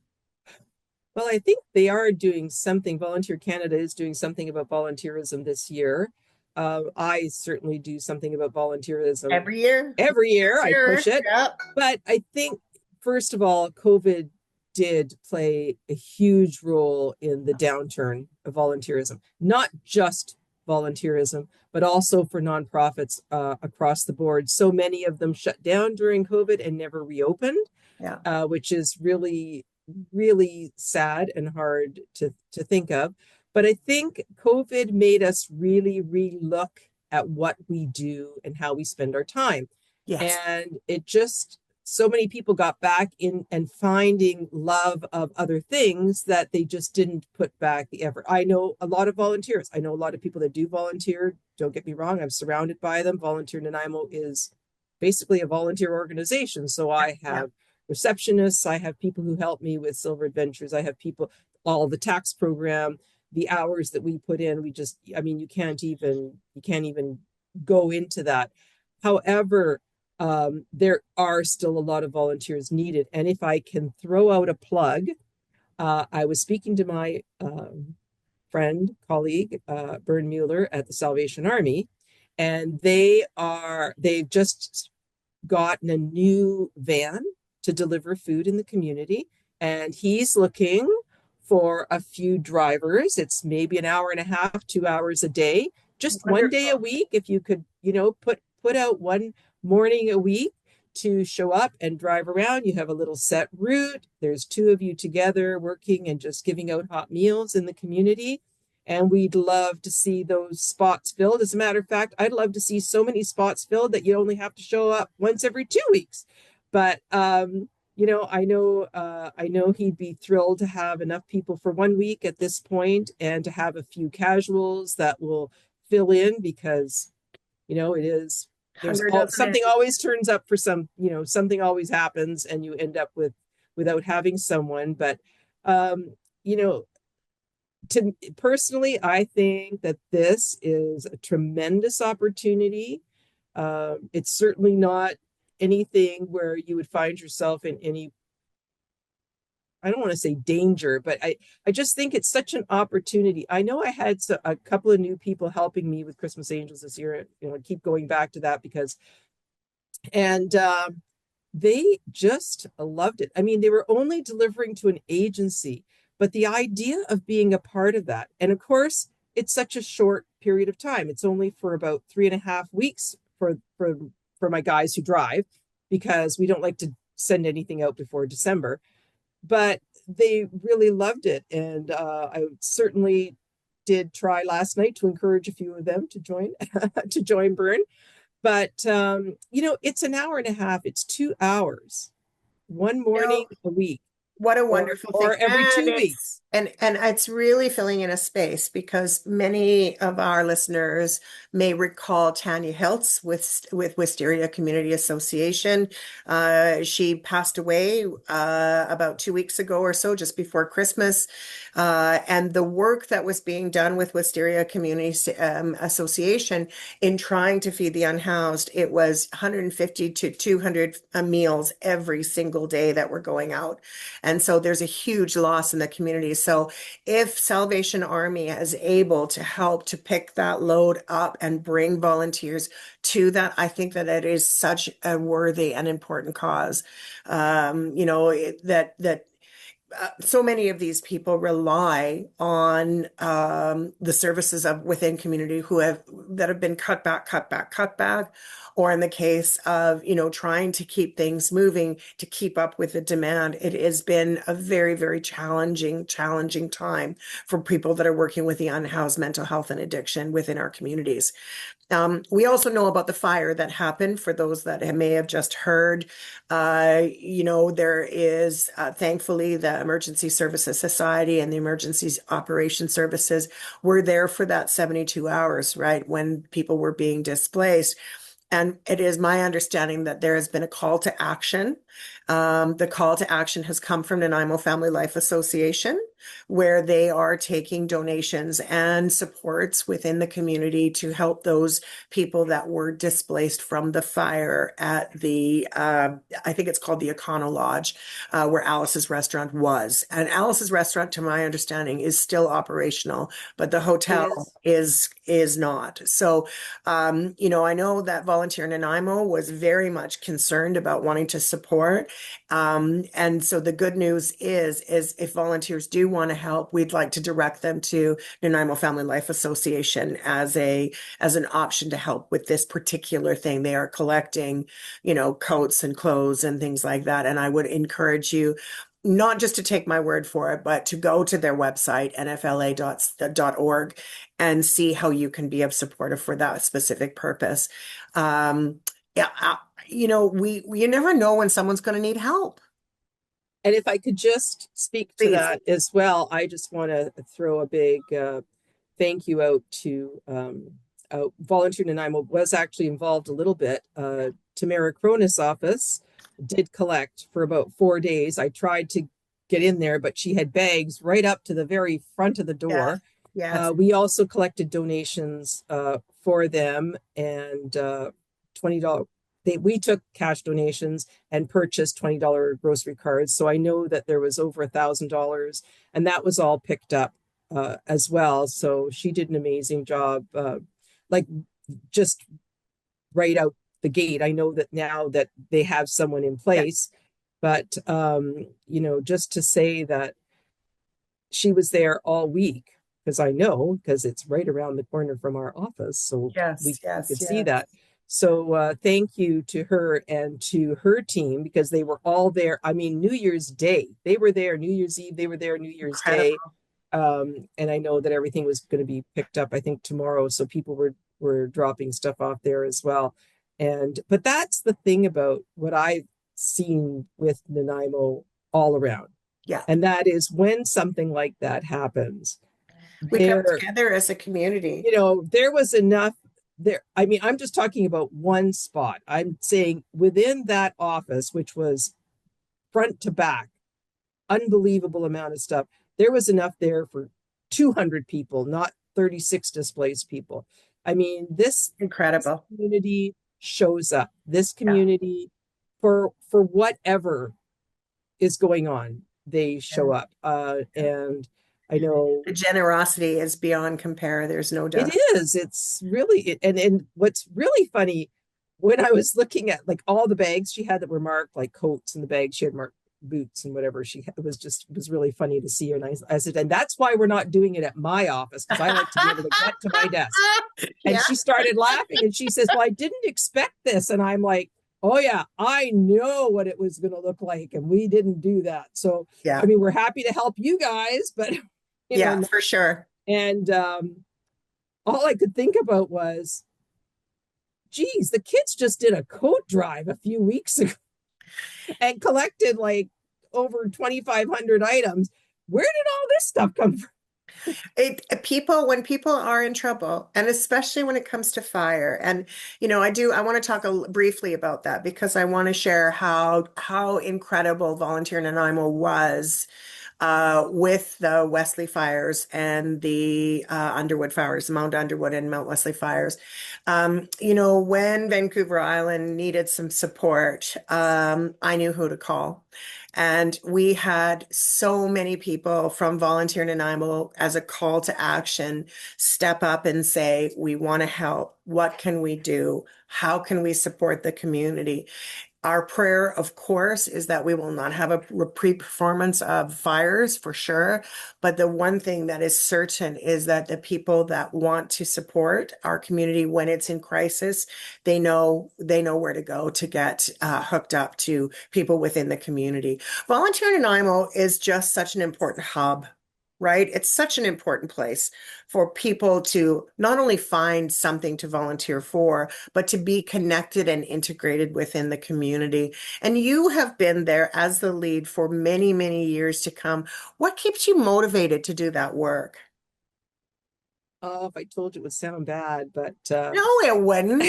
[SPEAKER 2] well, I think they are doing something. Volunteer Canada is doing something about volunteerism this year. I certainly do something about volunteerism
[SPEAKER 1] Every year?
[SPEAKER 2] every year. I push
[SPEAKER 1] Sure.
[SPEAKER 2] it.
[SPEAKER 1] Yep.
[SPEAKER 2] But I think, first of all, COVID did play a huge role in the downturn of volunteerism, not just volunteerism, but also for nonprofits across the board. So many of them shut down during COVID and never reopened,
[SPEAKER 1] Yeah.
[SPEAKER 2] which is really, really sad and hard to think of. But I think COVID made us really relook at what we do and how we spend our time.
[SPEAKER 1] Yes.
[SPEAKER 2] And it just, so many people got back in and finding love of other things that they just didn't put back the effort. I know a lot of volunteers. I know a lot of people that do volunteer. Don't get me wrong, I'm surrounded by them. Volunteer Nanaimo is basically a volunteer organization. So I
[SPEAKER 1] Yeah.
[SPEAKER 2] have receptionists, I have people who help me with Silver Adventures, I have people, all the tax program, the hours that we put in, I mean, you can't even go into that. However, there are still a lot of volunteers needed. And if I can throw out a plug, I was speaking to my friend, colleague, Bern Mueller at the Salvation Army, and they've just gotten a new van to deliver food in the community. And he's looking for a few drivers. It's maybe an hour and a half, 2 hours a day, just one day a
[SPEAKER 1] Wonderful.
[SPEAKER 2] week. If you could, put out one morning a week to show up and drive around. You have a little set route. There's two of you together working and just giving out hot meals in the community. And we'd love to see those spots filled. As a matter of fact, I'd love to see so many spots filled that you only have to show up once every 2 weeks. But I know he'd be thrilled to have enough people for 1 week at this point and to have a few casuals that will fill in because it is
[SPEAKER 1] Hunger doesn't
[SPEAKER 2] something
[SPEAKER 1] end.
[SPEAKER 2] always turns up for something always happens and you end up without having someone. But you know to personally, I think that this is a tremendous opportunity. It's certainly not anything where you would find yourself in any, I don't want to say danger, but I just think it's such an opportunity. I know I had a couple of new people helping me with Christmas Angels this year. I keep going back to that because, and they just loved it. I mean, they were only delivering to an agency, but the idea of being a part of that, and of course, it's such a short period of time. It's only for about 3.5 weeks for my guys who drive, because we don't like to send anything out before December. But they really loved it, and I certainly did try last night to encourage a few of them to join to join Burn. But it's an hour and a half. It's 2 hours, one morning
[SPEAKER 1] No,
[SPEAKER 2] a week,
[SPEAKER 1] what a
[SPEAKER 2] or
[SPEAKER 1] wonderful thing.
[SPEAKER 2] or every
[SPEAKER 1] And
[SPEAKER 2] 2 weeks.
[SPEAKER 1] it's really filling in a space because many of our listeners may recall Tanya Hiltz with Wisteria Community Association. She passed away about 2 weeks ago or so, just before Christmas. And the work that was being done with Wisteria Community Association in trying to feed the unhoused, it was 150 to 200 meals every single day that were going out. And so there's a huge loss in the community. So if Salvation Army is able to help to pick that load up and bring volunteers to that, I think that it is such a worthy and important cause. That so many of these people rely on the services of within community that have been cut back, or in the case of trying to keep things moving to keep up with the demand. It has been a very, very challenging time for people that are working with the unhoused mental health and addiction within our communities. We also know about the fire that happened. For those that may have just heard, there is thankfully the Emergency Services Society and the Emergency Operation Services were there for that 72 hours, right, when people were being displaced. And it is my understanding that there has been a call to action. The call to action has come from Nanaimo Family Life Association, where they are taking donations and supports within the community to help those people that were displaced from the fire at I think it's called the Econo Lodge, where Alice's Restaurant was. And Alice's Restaurant, to my understanding, is still operational, but the
[SPEAKER 2] It
[SPEAKER 1] hotel
[SPEAKER 2] is.
[SPEAKER 1] is not. So, I know that Volunteer Nanaimo was very much concerned about wanting to support. And so the good news is if volunteers do want to help, we'd like to direct them to Nanaimo Family Life Association as an option to help with this particular thing. They are collecting, coats and clothes and things like that. And I would encourage you not just to take my word for it, but to go to their website, nfla.org, and see how you can be of supportive for that specific purpose. Yeah, you never know when someone's going to need help.
[SPEAKER 2] And if I could just speak to
[SPEAKER 1] Please.
[SPEAKER 2] that as well, I just want to throw a big thank you out to Volunteer Nanaimo was actually involved a little bit. Tamara Cronus' office did collect for about 4 days. I tried to get in there, but she had bags right up to the very front of the
[SPEAKER 1] Yeah.
[SPEAKER 2] door.
[SPEAKER 1] Yes.
[SPEAKER 2] We also collected donations for them, and $20. We took cash donations and purchased $20 grocery cards. So I know that there was over $1,000, and that was all picked up as well. So she did an amazing job, like just right out the gate. I know that now that they have someone in
[SPEAKER 1] Yeah.
[SPEAKER 2] place, but just to say that she was there all week, because I know, because it's right around the corner from our office, so
[SPEAKER 1] Yes.
[SPEAKER 2] we
[SPEAKER 1] Yes.
[SPEAKER 2] could see
[SPEAKER 1] Yes.
[SPEAKER 2] that. So thank you to her and to her team, because they were all there. I mean, New Year's Day, they were there. New Year's Eve, they were there. New Year's Day,
[SPEAKER 1] Incredible.
[SPEAKER 2] and I know that everything was going to be picked up, I think, tomorrow. So people were dropping stuff off there as well. But that's the thing about what I've seen with Nanaimo all around.
[SPEAKER 1] Yeah.
[SPEAKER 2] And that is, when something like that happens,
[SPEAKER 1] We come
[SPEAKER 2] there,
[SPEAKER 1] together as a community.
[SPEAKER 2] there was enough there. I mean, I'm just talking about one spot. I'm saying within that office, which was front to back, unbelievable amount of stuff. There was enough there for 200 people, not 36 displaced people. I mean, this
[SPEAKER 1] Incredible.
[SPEAKER 2] community shows up. This
[SPEAKER 1] Yeah.
[SPEAKER 2] community, for whatever is going on, they show
[SPEAKER 1] Yeah.
[SPEAKER 2] up. And I know
[SPEAKER 1] The generosity is beyond compare. There's no
[SPEAKER 2] it
[SPEAKER 1] doubt.
[SPEAKER 2] is. It's really, and what's really funny, when I was looking at like all the bags she had that were marked, like coats and the bags she had marked boots and whatever she had, it was really funny to see her. And I said, and that's why we're not doing it at my office, because I like to be able to get to my desk. And
[SPEAKER 1] Yeah,
[SPEAKER 2] she started laughing and she says, well, I didn't expect this. And I'm like, oh yeah, I know what it was going to look like. And we didn't do that. So, I
[SPEAKER 1] yeah,
[SPEAKER 2] mean, we're happy to help you guys, but you
[SPEAKER 1] yeah,
[SPEAKER 2] know,
[SPEAKER 1] for sure.
[SPEAKER 2] and all I could think about was, geez, the kids just did a coat drive a few weeks ago and collected like over 2,500 items. Where did all this stuff come from?
[SPEAKER 1] When people are in trouble, and especially when it comes to fire, and I want to talk briefly about that because I want to share how incredible Volunteer Nanaimo was with the Wesley fires and the Underwood fires, Mount Underwood and Mount Wesley fires. When Vancouver Island needed some support, I knew who to call. And we had so many people from Volunteer Nanaimo as a call to action step up and say, we want to help. What can we do? How can we support the community? Our prayer, of course, is that we will not have a repeat performance of fires for sure. But the one thing that is certain is that the people that want to support our community when it's in crisis, they know where to go to get hooked up to people within the community. Volunteer in Nanaimo is just such an important hub. Right? It's such an important place for people to not only find something to volunteer for, but to be connected and integrated within the community. And you have been there as the lead for many, many years to come. What keeps you motivated to do that work?
[SPEAKER 2] Oh, if I told you it would sound bad, but
[SPEAKER 1] No, it wouldn't.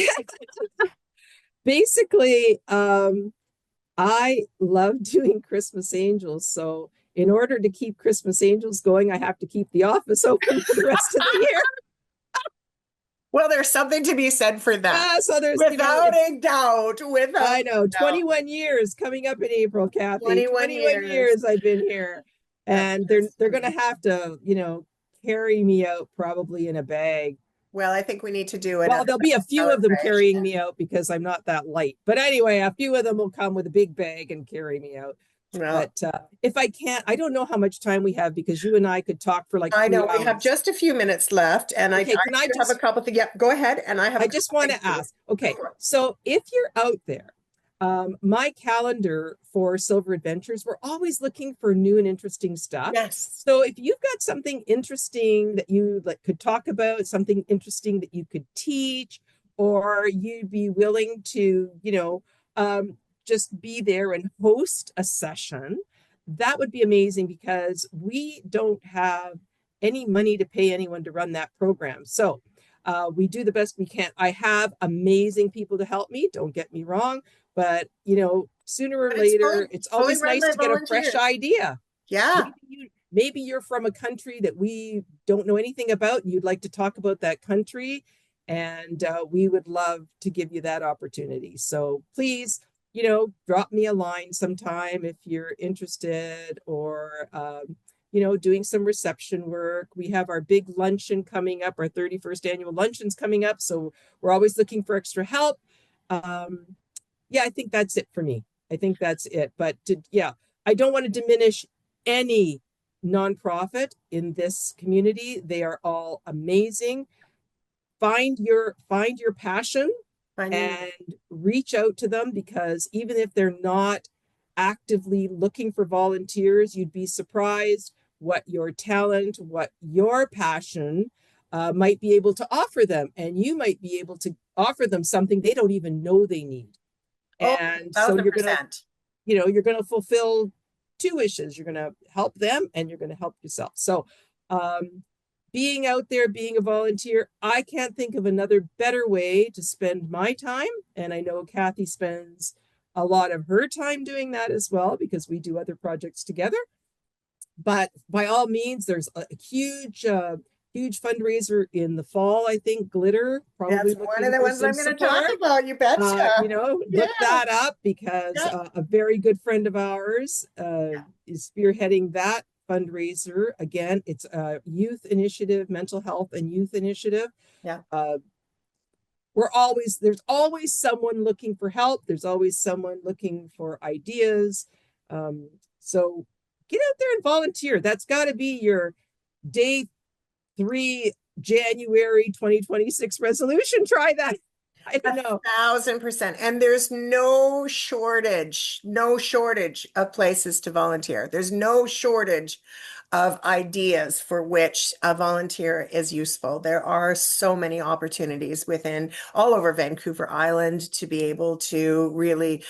[SPEAKER 2] basically, I love doing Christmas Angels. So in order to keep Christmas Angels going, I have to keep the office open for the rest of the year.
[SPEAKER 1] Well, there's something to be said for that.
[SPEAKER 2] So there's,
[SPEAKER 1] Without a doubt,
[SPEAKER 2] I
[SPEAKER 1] without
[SPEAKER 2] know,
[SPEAKER 1] a doubt.
[SPEAKER 2] 21 years coming up in April, Kathy.
[SPEAKER 1] 21
[SPEAKER 2] 21
[SPEAKER 1] years.
[SPEAKER 2] years I've been here.
[SPEAKER 1] That's
[SPEAKER 2] And
[SPEAKER 1] just
[SPEAKER 2] they're gonna
[SPEAKER 1] amazing.
[SPEAKER 2] have to, carry me out probably in a bag.
[SPEAKER 1] Well, I think we need to do
[SPEAKER 2] Well,
[SPEAKER 1] another
[SPEAKER 2] there'll be a few of them carrying
[SPEAKER 1] celebration.
[SPEAKER 2] me out because I'm not that light. But anyway, a few of them will come with a big bag and carry me out.
[SPEAKER 1] Well,
[SPEAKER 2] But if I can't, I don't know how much time we have because you and I could talk for like
[SPEAKER 1] I
[SPEAKER 2] three
[SPEAKER 1] know we have
[SPEAKER 2] hours.
[SPEAKER 1] just a few minutes left, and I
[SPEAKER 2] Okay, can I
[SPEAKER 1] do have a
[SPEAKER 2] just
[SPEAKER 1] couple things. Yep, go ahead. And I have a
[SPEAKER 2] I
[SPEAKER 1] couple
[SPEAKER 2] just want
[SPEAKER 1] things
[SPEAKER 2] to
[SPEAKER 1] to do.
[SPEAKER 2] ask. Okay, so if you're out there, my calendar for Silver Adventures, we're always looking for new and interesting stuff.
[SPEAKER 1] Yes.
[SPEAKER 2] So if you've got something interesting that you like could talk about, something interesting that you could teach, or you'd be willing to, just be there and host a session, that would be amazing because we don't have any money to pay anyone to run that program. So we do the best we can. I have amazing people to help me, don't get me wrong, but sooner or
[SPEAKER 1] But it's
[SPEAKER 2] later, it's
[SPEAKER 1] fully
[SPEAKER 2] always
[SPEAKER 1] run
[SPEAKER 2] nice
[SPEAKER 1] by
[SPEAKER 2] to get a fresh
[SPEAKER 1] volunteers.
[SPEAKER 2] idea.
[SPEAKER 1] Yeah.
[SPEAKER 2] Maybe you're from a country that we don't know anything about, and you'd like to talk about that country, and we would love to give you that opportunity. So please, drop me a line sometime if you're interested, or doing some reception work. We have our big luncheon coming up, our 31st annual luncheon's coming up. So we're always looking for extra help. Um, yeah, I think that's it for me. I think that's it. But yeah, I don't want to diminish any nonprofit in this community. They are all amazing. Find your passion
[SPEAKER 1] Finding,
[SPEAKER 2] and reach out to them, because even if they're not actively looking for volunteers, you'd be surprised what your talent, what your passion might be able to offer them. And you might be able to offer them something they don't even know they need.
[SPEAKER 1] oh,
[SPEAKER 2] And so
[SPEAKER 1] %.
[SPEAKER 2] you're going to fulfill two wishes. You're going to help them and you're going to help yourself. So, being out there, being a volunteer, I can't think of another better way to spend my time. And I know Kathy spends a lot of her time doing that as well because we do other projects together. But by all means, there's a huge fundraiser in the fall. I think Glitter
[SPEAKER 1] That's
[SPEAKER 2] probably
[SPEAKER 1] one of
[SPEAKER 2] looking
[SPEAKER 1] the
[SPEAKER 2] for
[SPEAKER 1] ones
[SPEAKER 2] some
[SPEAKER 1] I'm going to talk
[SPEAKER 2] support.
[SPEAKER 1] about. You betcha.
[SPEAKER 2] Look
[SPEAKER 1] Yeah.
[SPEAKER 2] that up because
[SPEAKER 1] Yeah.
[SPEAKER 2] a very good friend of ours is spearheading that fundraiser. Again, it's a youth initiative, mental health and youth initiative.
[SPEAKER 1] Yeah.
[SPEAKER 2] Uh, there's always someone looking for help. There's always someone looking for ideas. So get out there and volunteer. That's got to be your day 3, January 2026 resolution. Try that. I don't know.
[SPEAKER 1] 1,000%. And there's no shortage of places to volunteer. There's no shortage of ideas for which a volunteer is useful. There are so many opportunities within all over Vancouver Island to be able to really,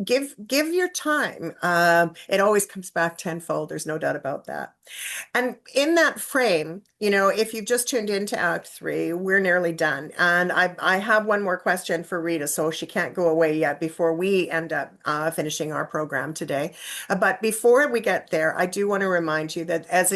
[SPEAKER 1] give your time. It always comes back tenfold. There's no doubt about that. And in that frame, if you've just tuned into Act Three, we're nearly done. And I have one more question for Rita, so she can't go away yet before we end up finishing our program today. But before we get there, I do want to remind you that as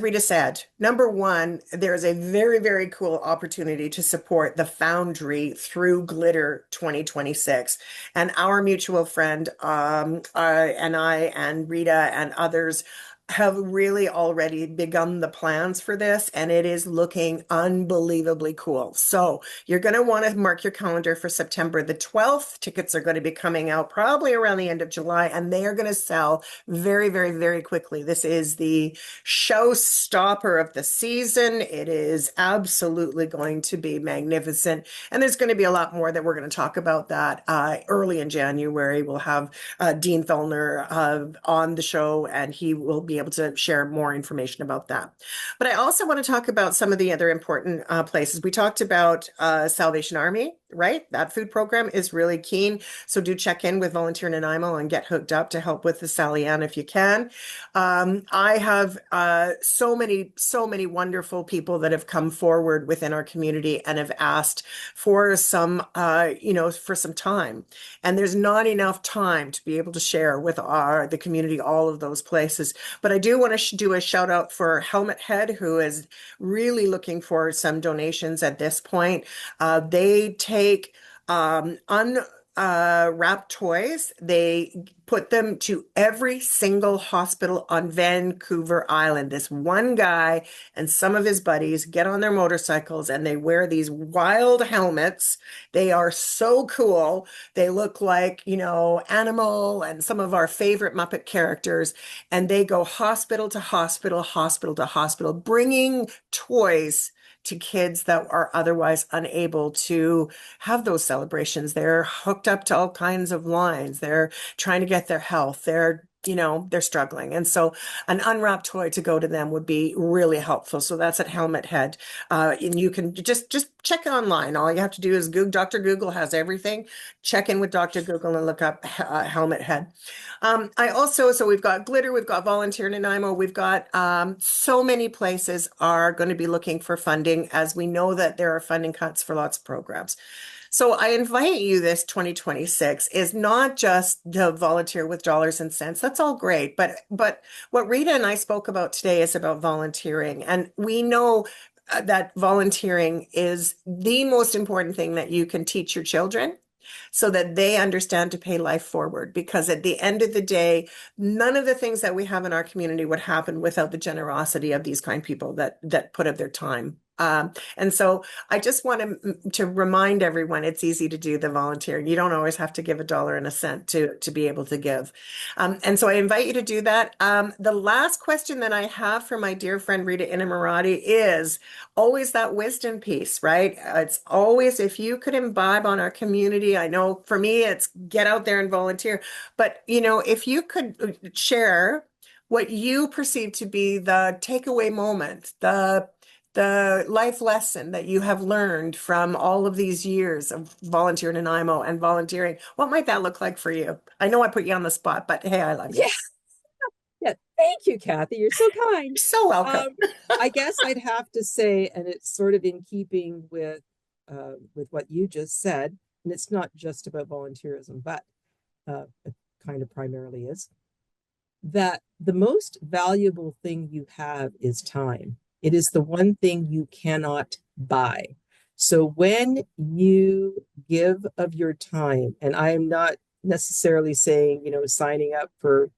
[SPEAKER 1] Rita said, number one, there's a very, very cool opportunity to support the Foundry through Glitter 2026. And our mutual friend and I and Rita and others have really already begun the plans for this, and it is looking unbelievably cool. So you're going to want to mark your calendar for September the 12th. Tickets are going to be coming out probably around the end of July, and they are going to sell very, very, very quickly. This is the showstopper of the season. It is absolutely going to be magnificent, and there's going to be a lot more that we're going to talk about that early in January. We'll have Dean Fellner on the show, and he will be able to share more information about that. But I also want to talk about some of the other important places. We talked about Salvation Army, right? That food program is really keen. So do check in with Volunteer Nanaimo and get hooked up to help with the Sally Ann if you can. I have so many wonderful people that have come forward within our community and have asked for some, for some time. And there's not enough time to be able to share with the community all of those places. But I do want to do a shout out for Helmet Head, who is really looking for some donations at this point. They take unwrapped toys. They put them to every single hospital on Vancouver Island. This one guy and some of his buddies get on their motorcycles and they wear these wild helmets. They are so cool. They look like, Animal and some of our favorite Muppet characters. And they go hospital to hospital, hospital to hospital, bringing toys to kids that are otherwise unable to have those celebrations. They're hooked up to all kinds of lines. They're trying to get their health. They're struggling. And so an unwrapped toy to go to them would be really helpful. So that's at Helmet Head. And you can just check online. All you have to do is Google. Dr. Google has everything. Check in with Dr. Google and look up Helmet Head. So we've got Glitter, we've got Volunteer Nanaimo, we've got so many places are going to be looking for funding, as we know that there are funding cuts for lots of programs. So I invite you, this 2026 is not just the volunteer with dollars and cents. That's all great. But what Rita and I spoke about today is about volunteering. And we know that volunteering is the most important thing that you can teach your children so that they understand to pay life forward. Because at the end of the day, none of the things that we have in our community would happen without the generosity of these kind people that put up their time. And so I just want to remind everyone it's easy to do the volunteering. You don't always have to give a dollar and a cent to be able to give. And so I invite you to do that. The last question that I have for my dear friend Rita Inamorati is always that wisdom piece, right? It's always, if you could imbibe on our community, I know for me, it's get out there and volunteer. But, if you could share what you perceive to be the takeaway moment, the life lesson that you have learned from all of these years of Volunteer Nanaimo and volunteering, what might that look like for you? I know I put you on the spot, but hey, I love you.
[SPEAKER 2] Yeah. Yeah. Thank you, Kathy. You're so kind.
[SPEAKER 1] You're so welcome.
[SPEAKER 2] I guess I'd have to say, and it's sort of in keeping with what you just said, and it's not just about volunteerism, but it kind of primarily is, that the most valuable thing you have is time. It is the one thing you cannot buy. So when you give of your time, and I am not necessarily saying, signing up for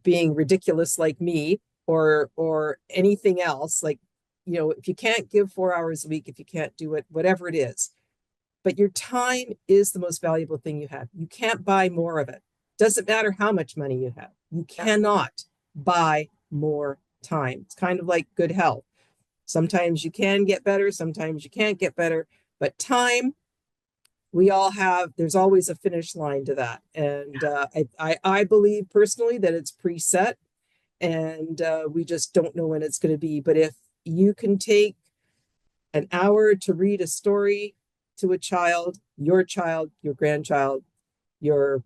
[SPEAKER 2] being ridiculous like me or anything else, like if you can't give 4 hours a week, if you can't do it, whatever it is, but your time is the most valuable thing you have. You can't buy more of it. Doesn't matter how much money you have. You
[SPEAKER 1] Yeah.
[SPEAKER 2] cannot buy more time. It's kind of like good health. Sometimes you can get better, sometimes you can't get better, but time, we all have, there's always a finish line to that. And I believe personally that it's preset, and we just don't know when it's going to be. But if you can take an hour to read a story to a child, your grandchild, your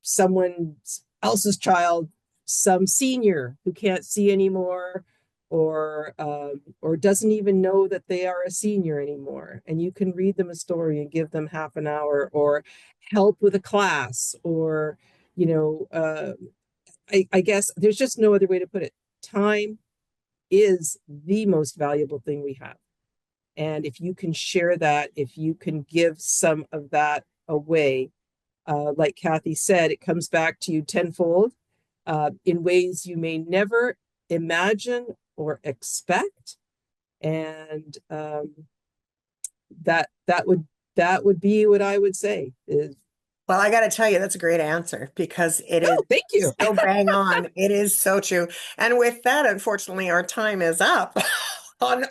[SPEAKER 2] someone else's child, some senior who can't see anymore, or doesn't even know that they are a senior anymore, and you can read them a story and give them half an hour, or help with a class, or you know, I guess there's just no other way to put it. Time is the most valuable thing we have. And if you can share that, if you can give some of that away, like Kathy said, it comes back to you tenfold in ways you may never imagine or expect. And that would be what I would say is.
[SPEAKER 1] Well, I got to tell you, that's a great answer because it is
[SPEAKER 2] Oh, thank you.
[SPEAKER 1] so bang on. It is so true. And with that, unfortunately, our time is up on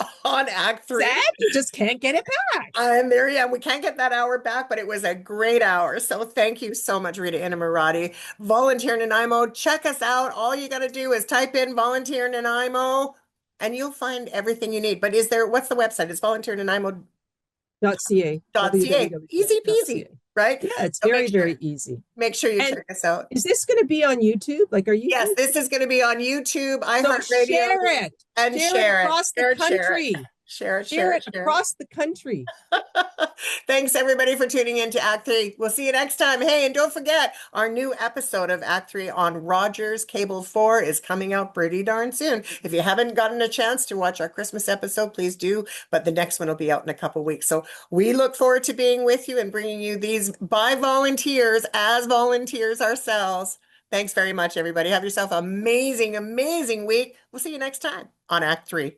[SPEAKER 1] Act Three.
[SPEAKER 2] Sad, you just can't get it back.
[SPEAKER 1] And there, yeah, we can't get that hour back, but it was a great hour. So thank you so much, Rita Innamoraty. Volunteer Nanaimo, check us out. All you got to do is type in Volunteer Nanaimo and you'll find everything you need. But what's the website? It's volunteernanaimo.ca.
[SPEAKER 2] .ca.
[SPEAKER 1] Easy peasy,
[SPEAKER 2] .ca.
[SPEAKER 1] right?
[SPEAKER 2] Yeah, it's
[SPEAKER 1] So
[SPEAKER 2] very easy.
[SPEAKER 1] make sure you
[SPEAKER 2] And
[SPEAKER 1] check us out.
[SPEAKER 2] is this going to be on YouTube? Like, are you?
[SPEAKER 1] Yes, this is going to be on YouTube,
[SPEAKER 2] So
[SPEAKER 1] iHeartRadio,
[SPEAKER 2] share it.
[SPEAKER 1] and
[SPEAKER 2] Share it across the country.
[SPEAKER 1] Share it,
[SPEAKER 2] Share it across the country.
[SPEAKER 1] Thanks everybody for tuning in to Act 3. We'll see you next time. Hey, and don't forget, our new episode of Act 3 on Rogers Cable 4 is coming out pretty darn soon. If you haven't gotten a chance to watch our Christmas episode, please do. But the next one will be out in a couple weeks. So we look forward to being with you and bringing you these by volunteers as volunteers ourselves. Thanks very much, everybody. Have yourself an amazing, amazing week. We'll see you next time on Act 3.